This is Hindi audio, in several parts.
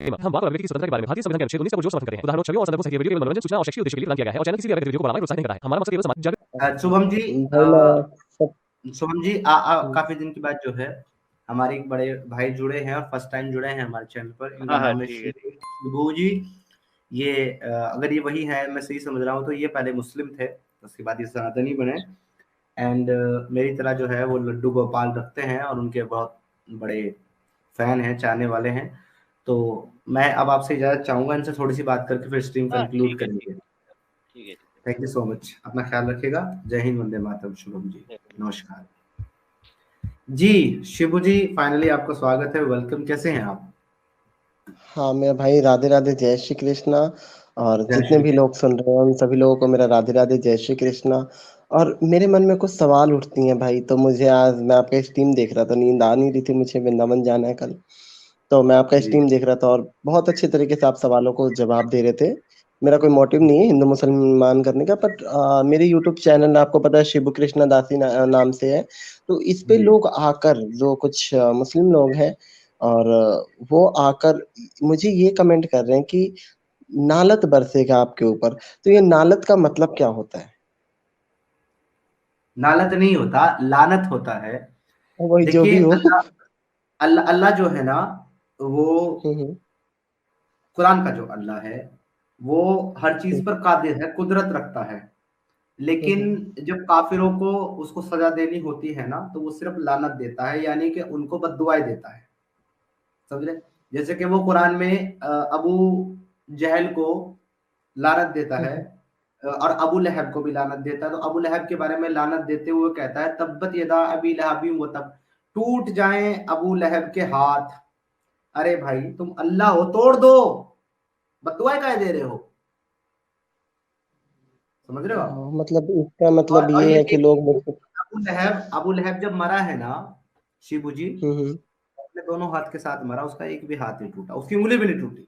हम बात कर व्यक्ति की स्वतंत्रता के बारे में भारतीय संविधान के अनुच्छेद 19 का पुरजोर समर्थन करते हैं। उदाहरणों, छवियों और संदर्भों सहित वीडियो केवल मनोरंजन, सूचना और शैक्षिक उद्देश्य के लिए प्रदान किया गया है और चैनल किसी भी व्यक्ति को बनाए प्रोत्साहित नहीं करता है। हमारा मकसद केवल समाज जागरूक। शुभम जी, भाई मैं सब शुभम जी काफी दिन के बाद जो है हमारे एक बड़े भाई जुड़े हैं और फर्स्ट टाइम जुड़े हैं हमारे चैनल पर। इनका नाम है शिबू जी। ये अगर ये वही है, मैं सही समझ रहा हूँ, तो ये पहले मुस्लिम थे, उसके बाद ये सनातनी बने एंड मेरी तरह जो है वो लड्डू गोपाल रखते हैं और उनके बहुत बड़े फैन हैं, चाहने वाले हैं। तो मैं अब आपसे इजाजत चाहूंगा, इनसे थोड़ी सी बात करके फिर स्ट्रीम कंक्लूड करेंगे। ठीक है। थैंक यू सो मच, अपना ख्याल रखिएगा। जय हिंद, वंदे मातरम। शुभम जी नमस्कार जी। शिबू जी फाइनली आपका स्वागत है, वेलकम। कैसे हैं आप? हाँ मेरा भाई, राधे राधे, जय श्री कृष्णा। और जय जितने श्री भी लोग सुन रहे हैं उन सभी लोगों को मेरा राधे राधे, जय श्री कृष्णा। और मेरे मन में कुछ सवाल उठती हैं भाई, तो मुझे आज मैं आपका स्ट्रीम देख रहा था, नींद आ नहीं रही थी, मुझे वृंदावन जाना है कल, तो मैं आपका जी स्ट्रीम देख रहा था और बहुत अच्छे तरीके से आप सवालों को जवाब दे रहे थे। मेरा कोई मोटिव नहीं है हिंदू मुसलमान करने का, बट मेरे यूट्यूब चैनल आपको पता है शिबू कृष्णा दासी नाम से है। तो इस पे जी लोग आकर, जो कुछ मुस्लिम लोग हैं, और वो आकर मुझे ये कमेंट कर रहे हैं कि नालत बरसेगा आपके ऊपर। तो ये नालत का मतलब क्या होता है? नालत नहीं होता, लानत होता है। वही जो देखिए भी हो। अल्लाह अल्लाह अल्लाह जो है ना, वो हम्म। कुरान का जो अल्लाह है वो हर चीज पर कादिर है, कुदरत रखता है। लेकिन हम्म। जब काफिरों को उसको सजा देनी होती है ना, तो वो सिर्फ लानत देता है, यानी कि उनको बद्दुआएं देता है। समझ रहे? जैसे कि वो कुरान में अबू जहल को लानत देता है और अबू लहब को भी लानत देता है। तो अबू लहब के बारे में लानत देते हुए कहता है तब्बत यदा अबी लहबिन व तब, टूट जाएं अबू लहब के हाथ। अरे भाई तुम अल्लाह हो, तोड़ दो, बददुआएं काहे दे रहे हो? समझ रहे हो आप? मतलब इसका मतलब और ये ये है कि लोग देखिए, मुझसे। अबू लहब जब मरा है ना शिबू जी, हम्म। अपने दोनों हाथ के साथ मरा, उसका एक भी हाथ नहीं टूटा, उसकी उंगली भी नहीं टूटी।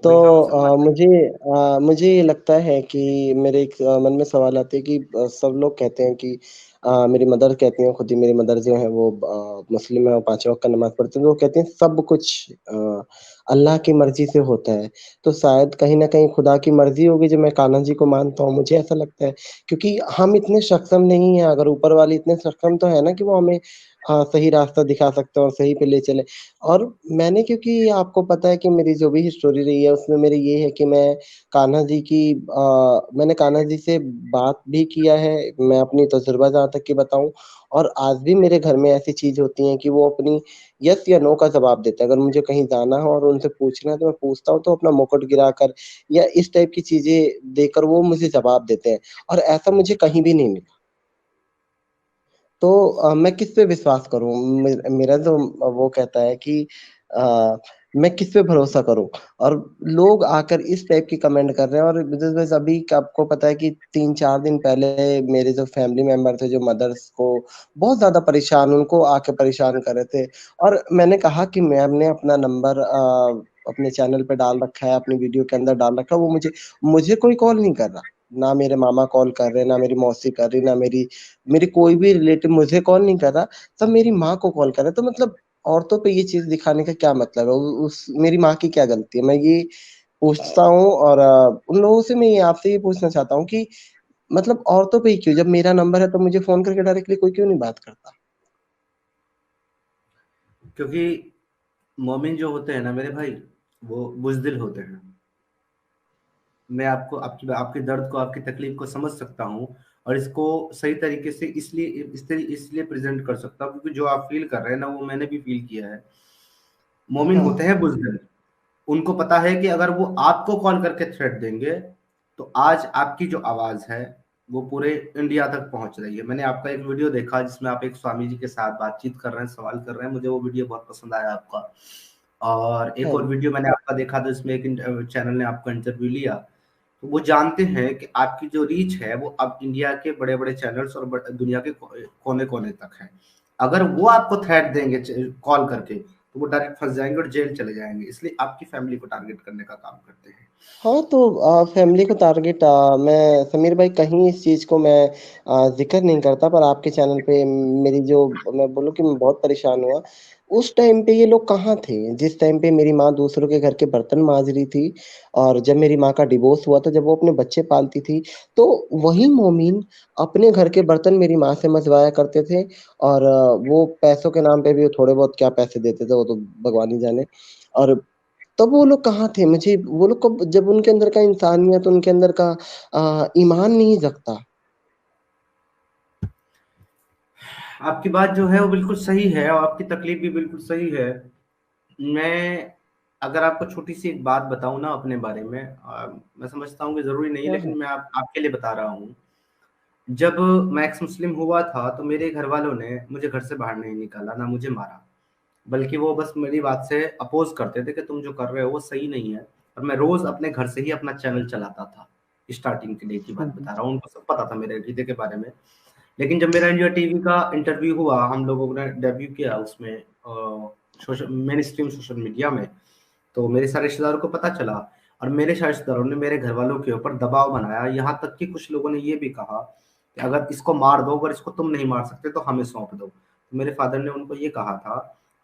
तो भाई हम मुसलमान। मुझे ये लगता है कि मेरे एक मन में सवाल आते हैं कि सब लोग कहते हैं कि मेरी मदर कहती हैं, खुद ही मेरी मदर जो है वो मुस्लिम है और 5 वक्त का नमाज पढ़ते हैं, तो वो कहते हैं सब कुछ अल्लाह की मर्जी से होता है। तो शायद कहीं ना कहीं खुदा की मर्जी होगी जो मैं कान्हा जी को मानता हूँ, मुझे ऐसा लगता है। क्योंकि हम इतने सक्षम नहीं है, अगर ऊपर वाले इतने सक्षम तो है ना कि वो हमें सही रास्ता दिखा सकते हैं और सही पे ले चले। और मैंने, क्योंकि आपको पता है कि मेरी जो भी हिस्टोरी रही है उसमें मेरी ये है कि मैंने कान्हा जी से बात भी किया है, मैं अपनी तजुर्बा जहाँ तक की बताऊँ। और आज भी मेरे घर में ऐसी चीज़ होती है कि वो अपनी यस या नो का जवाब देते हैं। अगर मुझे कहीं जाना हो और उनसे पूछना है तो मैं पूछता हूँ, तो अपना मुकुट गिराकर या इस टाइप की चीज़ें देकर वो मुझे जवाब देते हैं, और ऐसा मुझे कहीं भी नहीं मिला। तो मैं किस पे विश्वास करूँ? मेरा जो वो कहता है कि अ, मैं किस पे भरोसा करूँ? और लोग आकर इस टाइप की कमेंट कर रहे हैं, और बस अभी आपको पता है कि 3-4 दिन पहले मेरे जो फैमिली मेंबर थे, जो मदर्स को बहुत ज़्यादा परेशान, उनको आके परेशान कर रहे थे। और मैंने कहा कि मैंने अपना नंबर अपने चैनल पे डाल रखा है, अपनी वीडियो के अंदर डाल रखा है, वो मुझे कोई कॉल नहीं कर रहा। ना मेरे मामा कॉल कर रहे हैं, ना मेरी मौसी कर रही, ना मेरी कोई भी रिलेटिव मुझे कॉल नहीं कर रहा, सब मेरी माँ को कॉल कर रहा है। तो मतलब औरतों पे ये चीज़ दिखाने का क्या मतलब है? उ उस मेरी माँ की क्या गलती है? मैं ये पूछता हूँ, और उन लोगों से मैं ये आपसे ये पूछना चाहता हूँ कि मतलब औरतों पे ही क्यों? जब मेरा नंबर है तो मुझे फ़ोन करके डायरेक्टली कोई क्यों नहीं बात करता? क्योंकि मोमिन जो होते हैं ना मेरे भाई, वो बुजदिल होते हैं। मैं आपको आपकी आपके दर्द को, आपकी तकलीफ को समझ सकता हूँ और इसको सही तरीके से इसलिए प्रेजेंट कर सकता हूँ क्योंकि जो आप फील कर रहे हैं ना वो मैंने भी फील किया है। मोमिन हाँ। होते हैं बुजदिल। उनको पता है कि अगर वो आपको कॉल करके थ्रेट देंगे तो आज आपकी जो आवाज है वो पूरे इंडिया तक पहुंच रही है। मैंने आपका एक वीडियो देखा जिसमें आप एक स्वामी जी के साथ बातचीत कर रहे हैं, सवाल कर रहे हैं, मुझे वो वीडियो बहुत पसंद आया आपका। और एक हाँ और जी। वीडियो मैंने आपका देखा था जिसमें एक चैनल ने आपका इंटरव्यू लिया। तो वो जानते हैं कि आपकी जो रीच है वो अब इंडिया के बड़े बड़े चैनल्स और दुनिया के कोने कोने तक है। अगर वो आपको थ्रेट देंगे कॉल करके तो वो डायरेक्ट फंस जाएंगे और जेल चले जाएंगे, इसलिए आपकी फैमिली को टारगेट करने का काम करते हैं। हाँ, तो फैमिली को टारगेट मैं समीर भाई कहीं इस चीज़ को मैं ज़िक्र नहीं करता, पर आपके चैनल पे मेरी जो मैं बोलूँ कि मैं बहुत परेशान हुआ। उस टाइम पे ये लोग कहाँ थे? जिस टाइम पे मेरी माँ दूसरों के घर के बर्तन माँज रही थी और जब मेरी माँ का डिवोर्स हुआ था, जब वो अपने बच्चे पालती थी, तो वही मोमीन अपने घर के बर्तन मेरी माँ से मँजवाया करते थे और वो पैसों के नाम पे भी थोड़े बहुत क्या पैसे देते थे, वो तो भगवान ही जाने। और तब वो लोग कहाँ थे? मुझे वो लोग को जब उनके अंदर का इंसानियत, उनके अंदर का ईमान नहीं जगता। आपकी बात जो है वो बिल्कुल सही है और आपकी तकलीफ भी बिल्कुल सही है। मैं अगर आपको छोटी-सी एक बात बताऊँ ना अपने बारे में, मैं समझता हूँ कि ज़रूरी नहीं है, हाँ, लेकिन हाँ। मैं आपके लिए बता रहा हूँ। जब मैं एक्स मुस्लिम हुआ था, तो मेरे घरवालों ने मुझे घर से बाहर नहीं निकाला, ना मुझे मारा। बल्कि वो बस मेरी बात से अपोज़ करते थे कि तुम जो कर रहे हो वो सही नहीं है। और मैं रोज़ अपने घर से ही अपना चैनल चलाता था। स्टार्टिंग के लिए की हुँ, बात हुँ। बता रहा हूँ, उनको सब पता था मेरे अकीदे के बारे में। लेकिन जब मेरा इंडिया टीवी का इंटरव्यू हुआ, हम लोगों ने डेब्यू किया उसमें social main stream social media में, तो मेरे सारे रिश्तेदारों को पता चला और मेरे सारे रिश्तेदारों ने मेरे घरवालों के ऊपर दबाव बनाया। यहाँ तक कि कुछ लोगों ने ये भी कहा कि अगर इसको मार दो, अगर इसको तुम नहीं मार सकते तो हमें सौंप दो। तो मेरे फादर ने उनको ये कहा था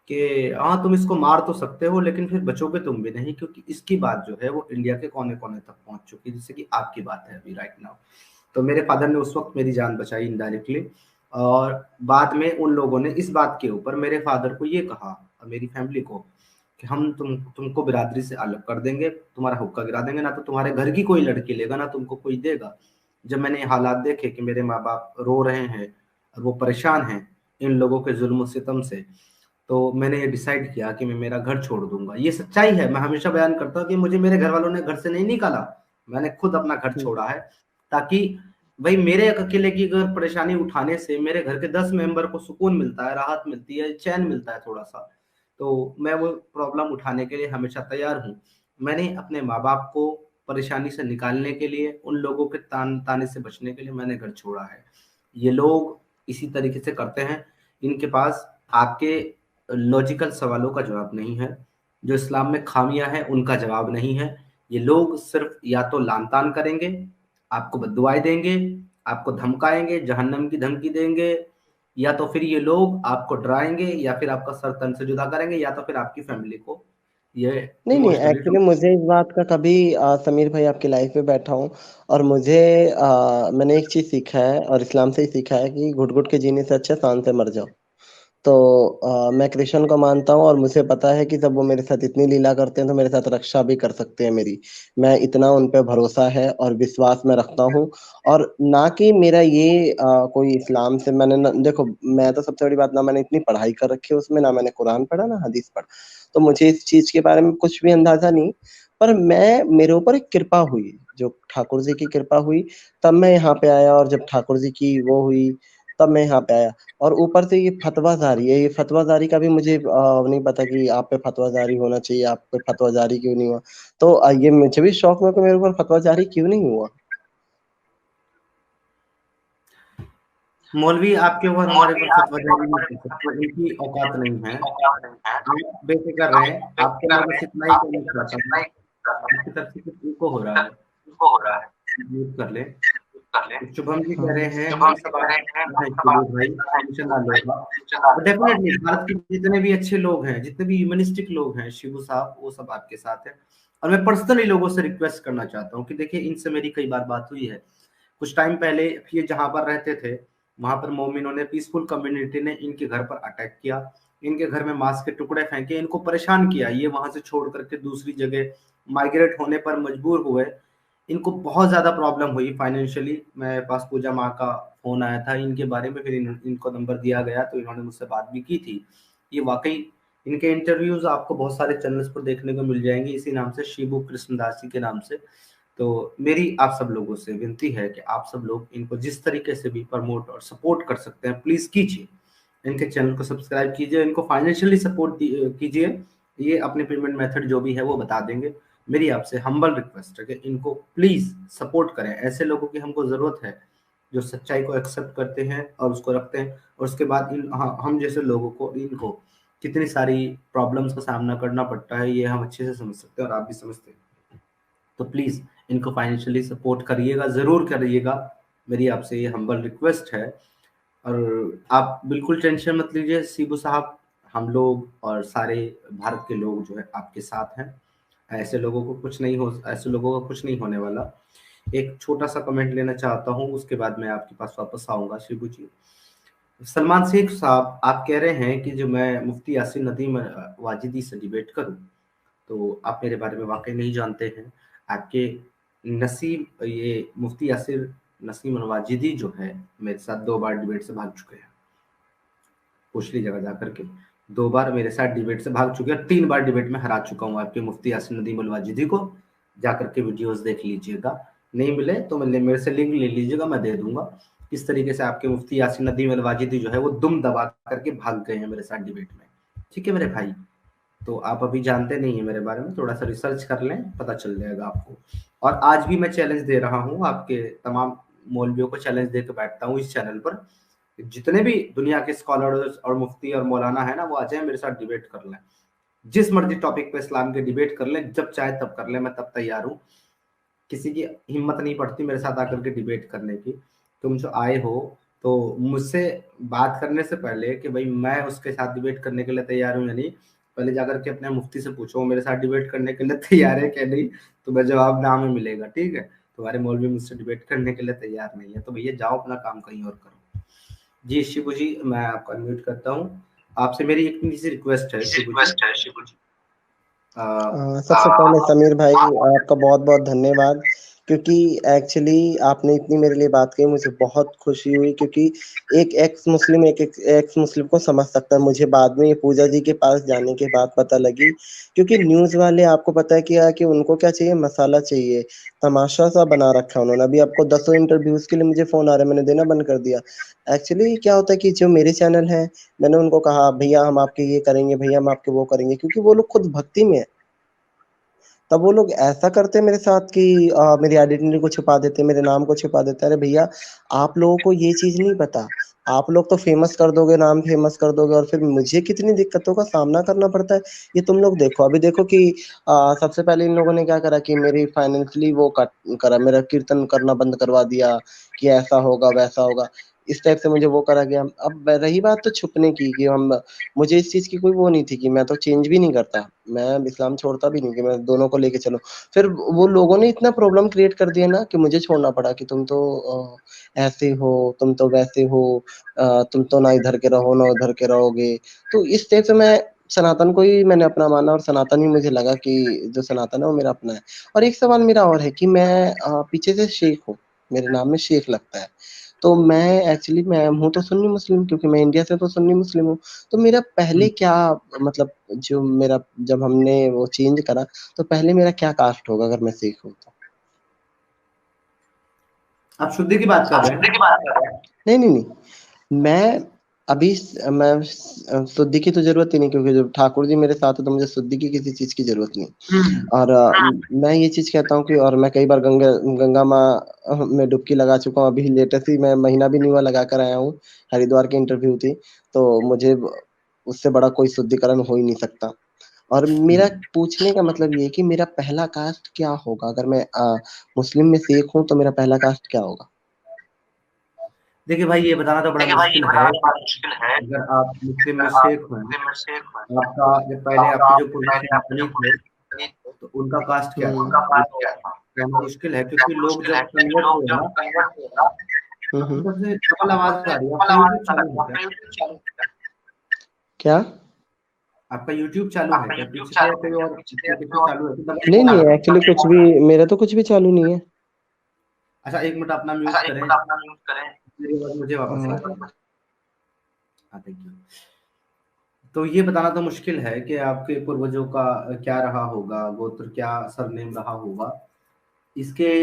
कि हाँ, तुम इसको मार तो सकते हो, लेकिन फिर बचोगे तुम भी नहीं, क्योंकि इसकी बात जो है वो इंडिया के कोने-कोने तक पहुँच चुकी है, जैसे कि आपकी बात है अभी राइट नाउ। तो मेरे फादर ने उस वक़्त मेरी जान बचाई इनडायरेक्टली। और बाद में उन लोगों ने इस बात के ऊपर मेरे फादर को ये कहा और मेरी फैमिली को कि हम तुमको बिरादरी से अलग कर देंगे, तुम्हारा हुक्का गिरा देंगे, ना तो तुम्हारे घर की कोई लड़की लेगा, ना तुमको कोई देगा। जब मैंने ये हालात देखे कि मेरे माँ-बाप रो रहे हैं और वो परेशान हैं इन लोगों के ज़ुल्म-सितम से, तो मैंने ये डिसाइड किया कि मैं मेरा घर छोड़ दूँगा। ये सच्चाई है, मैं हमेशा बयान करता हूँ कि मुझे मेरे घरवालों ने घर से नहीं निकाला, मैंने खुद अपना घर हुँ। छोड़ा है, ताकि भई मेरे अकेले की अगर परेशानी उठाने से मेरे घर के 10 मेंबर को सुकून मिलता है, राहत मिलती है, चैन मिलता है थोड़ा-सा, तो मैं वो प्रॉब्लम उठाने के लिए हमेशा तैयार हूँ। मैंने अपने माँ-बाप को परेशानी से निकालने के लिए, उन लोगों के ताने से बचने के लिए मैंने घर छोड़ा है। ये लोग इसी तरीके से करते हैं, इनके पास आपके लॉजिकल सवालों का जवाब नहीं है, जो इस्लाम में खामियाँ हैं उनका जवाब नहीं है। ये लोग सिर्फ़ या तो लान-तान करेंगे, आपको बद्दुआएँ देंगे, आपको धमकाएँगे, जहन्नम की धमकी देंगे, या तो फिर ये लोग आपको डराएँगे या फिर आपका सर तन से जुदा करेंगे या तो फिर आपकी फैमिली को ये नहीं, नहीं, इमोशनली एक्चुअली मुझे इस बात का कभी समीर भाई आपकी लाइफ़ में बैठा हूँ और मुझे मैंने एक चीज़ सीखा है और इस्लाम से ही सीखा है कि घुट-घुट के जीने से अच्छा शान से मर जाओ। तो मैं कृष्ण को मानता हूँ और मुझे पता है कि जब वो मेरे साथ इतनी लीला करते हैं, तो मेरे साथ रक्षा भी कर सकते हैं मेरी। मैं इतना उन पे भरोसा है और विश्वास मैं रखता हूँ और ना कि मेरा ये कोई इस्लाम से मैंने ना देखो, मैं तो सबसे बड़ी बात ना मैंने इतनी पढ़ाई कर रखी है उसमें, ना मैंने कुरान पढ़ा, ना हदीस पढ़ा। तो मुझे इस चीज़ के बारे में कुछ भी अंदाज़ा नहीं, पर मेरे ऊपर एक कृपा हुई, जो ठाकुर जी की कृपा हुई, तब मैं यहाँ पे आया और जब ठाकुर जी की वो हुई, तब मैं यहाँ पे आया। और ऊपर से ये फ़तवा जारी है, ये फ़तवा जारी का भी मुझे नहीं पता कि आप पे फ़तवा जारी होना चाहिए, आप पे फ़तवा जारी क्यों नहीं हुआ? तो ये मुझे भी शौक हुआ कि मेरे ऊपर फ़तवा जारी क्यों नहीं हुआ? मौलवी आपके ऊपर हमारे ऊपर फतवा जारी नहीं कर सकते, उनकी औकात नहीं है। आप बेफ़िक्र रहें, आपको मैं बस इतना ही कहना चाहता हूँ, आपकी तरफ से कुछ इको हो रहा है, म्यूट कर लें। शुभम जी कह रहे हाँ। हैं, हम सब आपके साथ हैं शिबू भाई, टेंशन ना लो आप। और डेफ़िनेटली भारत के जितने भी अच्छे लोग हैं, जितने भी ह्यूमैनिस्टिक लोग हैं, शिबू साहब, वो सब आपके साथ हैं। और मैं पर्सनली लोगों से रिक्वेस्ट करना चाहता हूँ कि देखिए, इनसे मेरी कई बार बात हुई है। कुछ टाइम पहले ये जहाँ पर रहते थे, वहाँ पर मोमिनों ने, पीसफुल कम्युनिटी ने इनके घर पर अटैक किया। इनके घर में मांस के टुकड़े फेंके, इनको परेशान किया। ये वहाँ से छोड़ कर के दूसरी जगह माइग्रेट होने पर मजबूर हुए। इनको बहुत ज़्यादा प्रॉब्लम हुई फाइनेंशियली। मेरे पास पूजा माँ का फ़ोन आया था इनके बारे में, फिर इनको नंबर दिया गया, तो इन्होंने मुझसे बात भी की थी। ये वाक़ई, इनके इंटरव्यूज़ आपको बहुत सारे चैनल्स पर देखने को मिल जाएँगे, इसी नाम से, शिबू कृष्णदास जी के नाम से। तो मेरी आप सब लोगों से विनती है कि आप सब लोग इनको जिस तरीके से भी प्रमोट और सपोर्ट कर सकते हैं, प्लीज़ कीजिए। इनके चैनल को सब्सक्राइब कीजिए, इनको फाइनेंशियली सपोर्ट कीजिए। ये अपने पेमेंट मेथड जो भी है वो बता देंगे। मेरी आपसे हम्बल रिक्वेस्ट है कि इनको प्लीज़ सपोर्ट करें। ऐसे लोगों की हमको ज़रूरत है, जो सच्चाई को एक्सेप्ट करते हैं और उसको रखते हैं, और उसके बाद हम जैसे लोगों को, इनको कितनी सारी प्रॉब्लम्स का सामना करना पड़ता है, ये हम अच्छे से समझ सकते हैं और आप भी समझते हैं। तो प्लीज इनको फाइनेंशियली सपोर्ट करिएगा, जरूर करिएगा, मेरी आपसे ये हम्बल रिक्वेस्ट है। और आप बिल्कुल टेंशन मत लीजिए शिबू साहब, हम लोग और सारे भारत के लोग जो है आपके साथ हैं। ऐसे लोगों को कुछ नहीं हो, ऐसे लोगों का कुछ नहीं होने वाला। एक छोटा सा कमेंट लेना चाहता हूँ, उसके बाद मैं आपके पास वापस आऊंगा शिबू जी। सलमान शेख साहब, आप कह रहे हैं कि जो मैं मुफ्ती यासीन नदीम वाजिदी से डिबेट करूं, तो आप मेरे बारे में वाकई नहीं जानते हैं। आपके नसीब ये मुफ्ती यासिर नसीम वाजिदी जो है मेरे साथ 2 बार डिबेट से भाग चुके हैं। पूछ लीजिएगा जा करके, 2 बार मेरे साथ डिबेट से भाग चुके हैं, 3 बार डिबेट में हरा चुका हूँ आपके मुफ्ती यासिन नदीम वाजिदी को। जा करके वीडियोस देख लीजिएगा, नहीं मिले तो मेरे से लिंक ले लीजिएगा, मैं दे दूंगा। किस तरीके से आपके मुफ्ती यासिन नदीम वाजिदी जो है वो दुम दबा करके भाग गए हैं मेरे साथ डिबेट में। ठीक है मेरे भाई, तो आप अभी जानते नहीं है मेरे बारे में, थोड़ा सा रिसर्च कर लें, पता चल जाएगा आपको। और आज भी मैं चैलेंज दे रहा हूँ, आपके तमाम मौलवियों को चैलेंज दे के बैठता हूँ इस चैनल पर। जितने भी दुनिया के स्कॉलर्स और मुफ्ती और मौलाना है ना, वो आ जाए मेरे साथ डिबेट कर लें, जिस मर्जी टॉपिक पे इस्लाम के डिबेट कर लें, जब चाहे तब कर लें, मैं तब तैयार हूँ। किसी की हिम्मत नहीं पड़ती मेरे साथ आकर के डिबेट करने की। तुम जो आए हो तो मुझसे बात करने से पहले कि भाई मैं उसके साथ डिबेट करने के लिए तैयार हूँ या नहीं, पहले जाकर के अपने मुफ्ती से पूछो मेरे साथ डिबेट करने के लिए तैयार है क्या नहीं, तुम्हें जवाब नाम में मिलेगा। ठीक है, तुम्हारे मौलवी मुझसे डिबेट करने के लिए तैयार नहीं है, तो भैया जाओ अपना काम कहीं और करो। जी शिबू जी, मैं आपको अनम्यूट करता हूँ। आपसे मेरी एक सी रिक्वेस्ट है शिबू जी। सबसे पहले समीर भाई आपका बहुत बहुत धन्यवाद, क्योंकि एक्चुअली आपने इतनी मेरे लिए बात कही, मुझे बहुत खुशी हुई, क्योंकि एक एक्स मुस्लिम को समझ सकता है। मुझे बाद में ये पूजा जी के पास जाने के बाद पता लगी, क्योंकि न्यूज़ वाले आपको पता है क्या कि उनको क्या चाहिए, मसाला चाहिए, तमाशा सा बना रखा है उन्होंने। अभी आपको दसों इंटरव्यूज के लिए मुझे फोन आ रहे हैं, मैंने देना बंद कर दिया। एक्चुअली क्या होता है कि जो मेरे चैनल है, मैंने उनको कहा भैया हम आपके ये करेंगे, भैया हम आपके वो करेंगे, क्योंकि वो लोग खुद भक्ति में है। तब वो लोग ऐसा करते मेरे साथ कि मेरी आइडेंटिटी को छुपा देते, मेरे नाम को छुपा देते। अरे भैया आप लोगों को ये चीज नहीं पता, आप लोग तो फेमस कर दोगे, नाम फेमस कर दोगे, और फिर मुझे कितनी दिक्कतों का सामना करना पड़ता है ये तुम लोग देखो। अभी देखो कि सबसे पहले इन लोगों ने क्या करा कि मेरी फाइनेंशियली वो कट करा, मेरा कीर्तन करना बंद करवा दिया कि ऐसा होगा वैसा होगा, इस टाइप से मुझे वो करा गया। अब रही बात तो छुपने की कि हम, मुझे इस चीज की कोई वो नहीं थी कि मैं तो चेंज भी नहीं करता, मैं इस्लाम छोड़ता भी नहीं कि मैं दोनों को लेके चलो। फिर वो लोगों ने इतना प्रॉब्लम क्रिएट कर दिया ना कि मुझे छोड़ना पड़ा कि तुम तो ऐसे हो, तुम तो वैसे हो, तुम तो ना इधर के रहो ना उधर के रहोगे। तो इस टाइप से मैं सनातन को ही मैंने अपना माना, और सनातन ही मुझे लगा कि जो सनातन है वो मेरा अपना है। और एक सवाल मेरा और है कि मैं पीछे से शेख हूँ, मेरे नाम में शेख लगता है, तो मैं एक्चुअली मैं हूँ तो सुन्नी मुस्लिम, क्योंकि मैं इंडिया से तो सुन्नी मुस्लिम हूँ। तो मेरा पहले क्या, मतलब जो मेरा, जब हमने वो चेंज करा तो पहले मेरा क्या कास्ट होगा अगर मैं सिख हूँ तो? आप शुद्धि की बात कर रहे हैं ना? नहीं नहीं नहीं, मैं अभी मैं शुद्धि की तो जरूरत ही नहीं, क्योंकि जब ठाकुर जी मेरे साथ है तो मुझे शुद्धि की किसी चीज की जरूरत नहीं। और मैं ये चीज कहता हूँ कि, और मैं कई बार गंगा माँ में डुबकी लगा चुका हूँ। अभी लेटेस्ट ही मैं महीना भी नहीं हुआ लगा कर आया हूँ, हरिद्वार की इंटरव्यू थी, तो मुझे उससे बड़ा कोई शुद्धिकरण हो ही नहीं सकता। और मेरा पूछने का मतलब ये है कि मेरा पहला कास्ट क्या होगा अगर मैं मुस्लिम में सिख हूँ, तो मेरा पहला कास्ट क्या होगा? देखिए भाई, ये बताना तो बड़ा मुश्किल है। अगर आप मुस्लिम में शेख हैं, आपका जब पहले आपके जो पूर्वज सनातनी थे तो उनका कास्ट क्या था, ये तो कहना मुश्किल है, क्योंकि लोग जब कन्वर्ट हुए ना, आपकी तरफ से डबल आवाज आ रही है। आपका यूट्यूब चालू है क्या? क्या? आपका यूट्यूब चालू है क्या? पीछे से कोई और एप्लीकेशन चालू है तो डबल नहीं कॉल आ नहीं, रहा है। एक्चुअली कुछ भी, मेरा तो कुछ भी चालू नहीं है। अच्छा, 1 मिनट अपना म्यूट करें, मेरी आवाज मुझे वापस आ रही है। हाँ, थैंक यू। तो ये बताना तो मुश्किल है कि आपके पूर्वजों का क्या रहा होगा, गोत्र क्या, सरनेम रहा होगा। इसके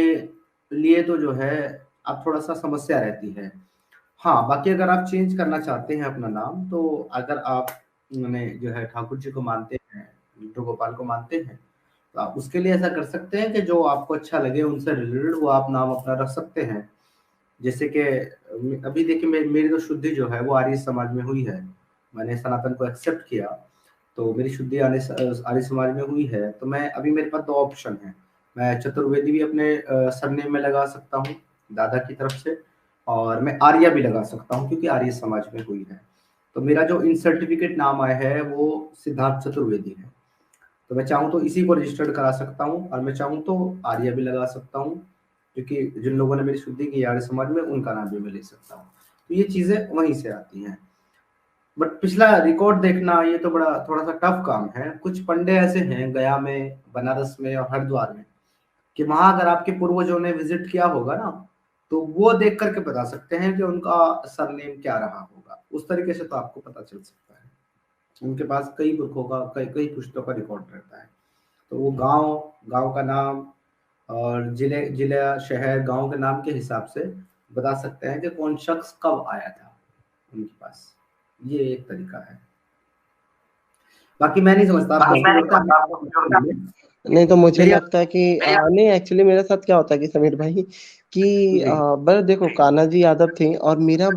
लिए तो जो है आप थोड़ा-सा समस्या रहती है। हाँ, बाकी अगर आप चेंज करना चाहते हैं अपना नाम, तो अगर आप माने जो है ठाकुर जी को मानते हैं, विष्णु गोपाल को मानते हैं, तो आप उसके लिए ऐसा कर सकते हैं कि जो आपको अच्छा लगे उनसे रिलेटेड वो आप नाम अपना रख सकते हैं। जैसे कि अभी देखिए मेरी तो शुद्धि जो है वो आर्य समाज में हुई है। मैंने सनातन को एक्सेप्ट किया, तो मेरी शुद्धि आर्य समाज में हुई है। तो मैं अभी मेरे पास 2 ऑप्शन हैं। मैं चतुर्वेदी भी अपने सरनेम में लगा सकता हूँ दादा की तरफ से, और मैं आर्य भी लगा सकता हूँ क्योंकि आर्य समाज में हुई है। तो मेरा जो इन सर्टिफिकेट नाम आया है वो सिद्धार्थ चतुर्वेदी है। तो मैं चाहूँ तो इसी को रजिस्टर्ड करा सकता हूँ, और मैं चाहूँ तो आर्य भी लगा सकता हूँ, क्योंकि जिन लोगों ने मेरी शुद्धि की आर्य समाज में, उनका नाम भी मैं ले सकता हूँ। तो ये चीजें वहीं से आती हैं। बट पिछला रिकॉर्ड देखना ये तो बड़ा थोड़ा सा टफ काम है। कुछ पंडे ऐसे हैं गया में, बनारस में और हरिद्वार में, कि वहां अगर आपके पूर्वजों ने विजिट किया होगा ना, तो वो देख करके बता सकते हैं कि उनका सरनेम क्या रहा होगा। उस तरीके से तो आपको पता चल सकता है। उनके पास कई बुकों का, कई कई पुस्तकों का रिकॉर्ड रहता है। तो वो गांव, गांव का नाम और जिले, जिला, शहर, गांव के नाम के हिसाब से बता सकते हैं कि कौन शख्स कब आया था उनके पास। ये एक तरीका है। बाकी मैं नहीं समझता आपको जरूरत है। नहीं तो मुझे मेरी लगता है कि नहीं एक्चुअली मेरे साथ क्या होता है कि समीर भाई कि जी बस देखो कान्हा जी यादव थे और मेरा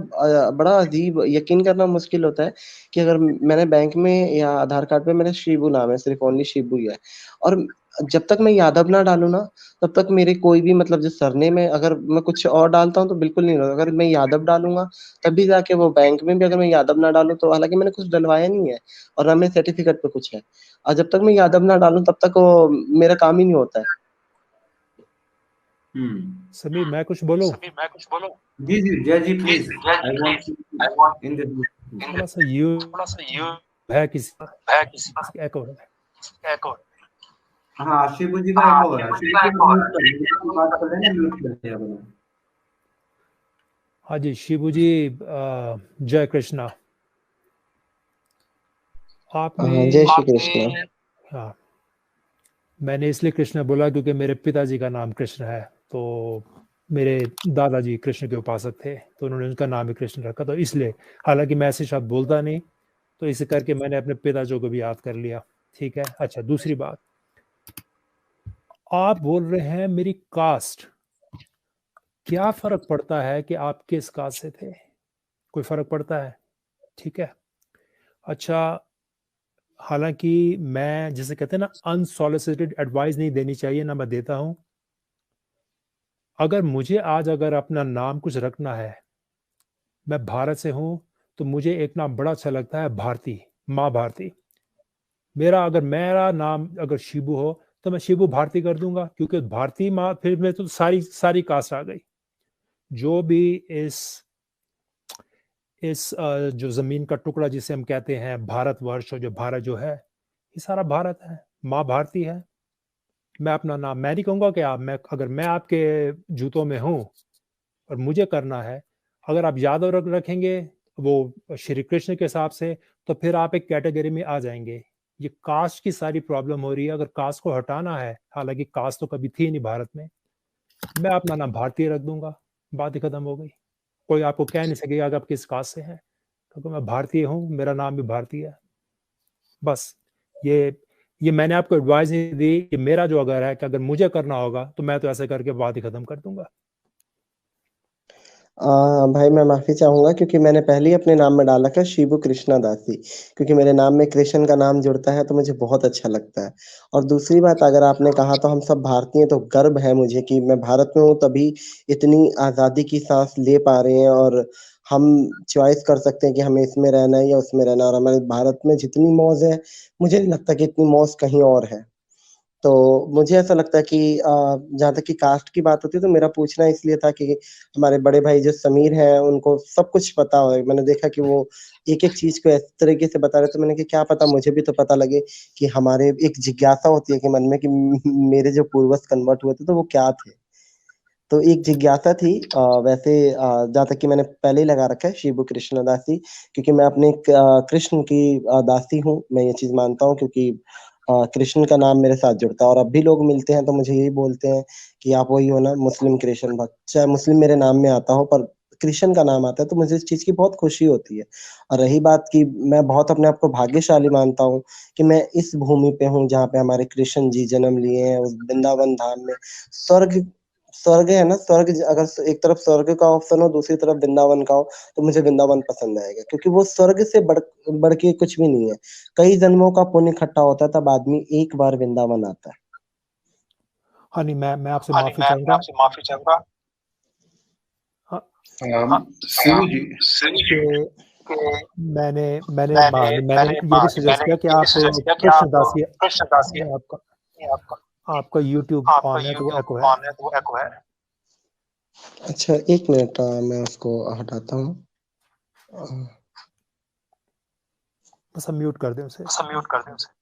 बड़ा अजीब यकीन करना मुश्किल होता है कि अगर मैंने बैंक में या आधार कार्ड पे मेरा शिबू नाम है, सिर्फ ओनली शिबू ही है, और जब तक मैं यादव ना डालूँ ना, तब तक मेरे कोई भी मतलब जो सरनेम है, अगर मैं कुछ और डालता हूँ तो बिल्कुल नहीं होगा। अगर मैं यादव डालूँगा तभी जाके वो बैंक में भी अगर मैं यादव ना डालूँ तो हालाँकि मैंने कुछ डलवाया नहीं है और ना मेरे सर्टिफिकेट पे कुछ है। और जब तक मैं यादव ना डालूँ तब तक वो मेरा काम ही नहीं होता है। समीर मैं कुछ बोलूं? जी जी जय जी please, I want in this. थोड़ा सा यू है किसी एको है। हाँ शिबू जी का एक और है। शिबू जी को म्यूट कर दीजिए, बात कर रहे हैं ना, म्यूट कर दिया मैंने। हाँ जी शिबू जी, जय कृष्णा। आपने जय श्री कृष्ण। हाँ, मैंने इसलिए कृष्ण बोला क्योंकि मेरे पिताजी का नाम कृष्ण है, तो मेरे दादाजी कृष्ण के उपासक थे, तो उन्होंने उनका नाम ही कृष्ण रखा, तो इसलिए। हालांकि मैं ऐसे शब्द बोलता नहीं, तो इसे करके मैंने अपने पिताजी को भी याद कर लिया। ठीक है। अच्छा, दूसरी बात, आप बोल रहे हैं मेरी कास्ट। क्या फर्क पड़ता है कि आप किस कास्ट से थे? कोई फर्क पड़ता है? ठीक है। अच्छा, हालांकि मैं जैसे कहते हैं ना, अनसॉलिसिटेड एडवाइस नहीं देनी चाहिए, ना मैं देता हूं। अगर मुझे आज अगर अपना नाम कुछ रखना है, मैं भारत से हूं, तो मुझे एक नाम बड़ा अच्छा लगता है, भारती, माँ भारती। मेरा नाम अगर शिबू हो तो मैं शिबू भारती कर दूंगा, क्योंकि भारती माँ, फिर में तो सारी सारी कास्ट आ गई। जो भी इस जो जमीन का टुकड़ा जिसे हम कहते हैं भारतवर्ष, और जो भारत जो है, ये सारा भारत है, माँ भारती है। मैं अपना नाम, मैं नहीं कहूंगा कि अगर मैं आपके जूतों में हूं और मुझे करना है, अगर आप यादव रखेंगे वो श्री कृष्ण के हिसाब से, तो फिर आप एक कैटेगरी में आ जाएंगे। ये कास्ट की सारी प्रॉब्लम हो रही है। अगर कास्ट को हटाना है, हालांकि कास्ट तो कभी थी नहीं भारत में, मैं अपना नाम भारतीय रख दूंगा, बात ही खत्म हो गई। कोई आपको कह नहीं सकेगा कि आप किस कास्ट से हैं, क्योंकि मैं भारतीय हूँ, मेरा नाम भी भारतीय है। बस ये मैंने आपको एडवाइस नहीं दी कि मेरा जो अगर है कि अगर मुझे करना होगा तो मैं तो ऐसे करके बात ही खत्म कर दूंगा। भाई मैं माफ़ी चाहूँगा क्योंकि मैंने पहले ही अपने नाम में डाल रखा है शिबू कृष्णा दासी, क्योंकि मेरे नाम में कृष्ण का नाम जुड़ता है तो मुझे बहुत अच्छा लगता है। और दूसरी बात, अगर आपने कहा तो हम सब भारतीय हैं, तो गर्व है मुझे कि मैं भारत में हूँ, तभी इतनी आज़ादी की साँस ले पा रहे हैं और हम चॉइस कर सकते हैं कि हमें इसमें रहना है या उसमें रहना है, और हमारे भारत में जितनी मौज है, मुझे नहीं लगता कि इतनी मौज कहीं और है। तो मुझे ऐसा लगता है कि जहाँ तक कि कास्ट की बात होती है, तो मेरा पूछना इसलिए था कि हमारे बड़े भाई जो समीर हैं, उनको सब कुछ पता है। मैंने देखा कि वो एक-एक चीज़ को इस तरीके से बता रहे थे, मैंने कहा क्या पता मुझे भी तो पता लगे, कि हमारे एक जिज्ञासा होती है कि मन में कि मेरे जो पूर्वज कन्वर्ट हुए थे, तो वो क्या थे? तो एक जिज्ञासा थी। वैसे जहाँ तक कि मैंने पहले ही लगा रखा है शिबू कृष्ण दासी, क्योंकि मैं अपने कृष्ण की दासी हूँ, मैं ये चीज़ मानता हूँ, क्योंकि कृष्ण का नाम मेरे साथ जुड़ता है और अब भी लोग मिलते हैं तो मुझे यही बोलते हैं कि आप वही हो ना, मुस्लिम कृष्ण भक्त। चाहे मुस्लिम मेरे नाम में आता हो, पर कृष्ण का नाम आता है तो मुझे इस चीज़ की बहुत खुशी होती है। और रही बात कि मैं बहुत अपने आप को भाग्यशाली मानता हूँ कि मैं इस भूमि पे हूँ जहाँ पे हमारे कृष्ण जी जन्म लिए हैं, उस वृंदावन धाम में। स्वर्ग स्वर्ग है ना, स्वर्ग अगर एक तरफ स्वर्ग का ऑप्शन हो, दूसरी तरफ वृंदावन का हो, तो मुझे वृंदावन पसंद आएगा, क्योंकि वो स्वर्ग से बढ़ के कुछ भी नहीं है। कई जन्मों का पुण्य इकट्ठा होता है, तब आदमी एक बार वृंदावन आता है। हाँ नहीं, मैं आपसे हाँ नहीं, माफी मैं चाहूंगा। आपसे माफी चाहूंगा हाँ, शिवू जी कि मैंने मैंने मैंने मैंने मैंने ये भी सजेस्ट किया कि ये भी आप सजेस्ट किया कि आप कृष्णदासी, कृष्णदासी नहीं, आपका आपका YouTube आपका ऑन है तो वो YouTube एको है। ऑन है तो वो एको है। अच्छा 1 मिनट, मैं उसको हटाता हूँ। बस म्यूट कर दें उसे। बस म्यूट कर दें उसे।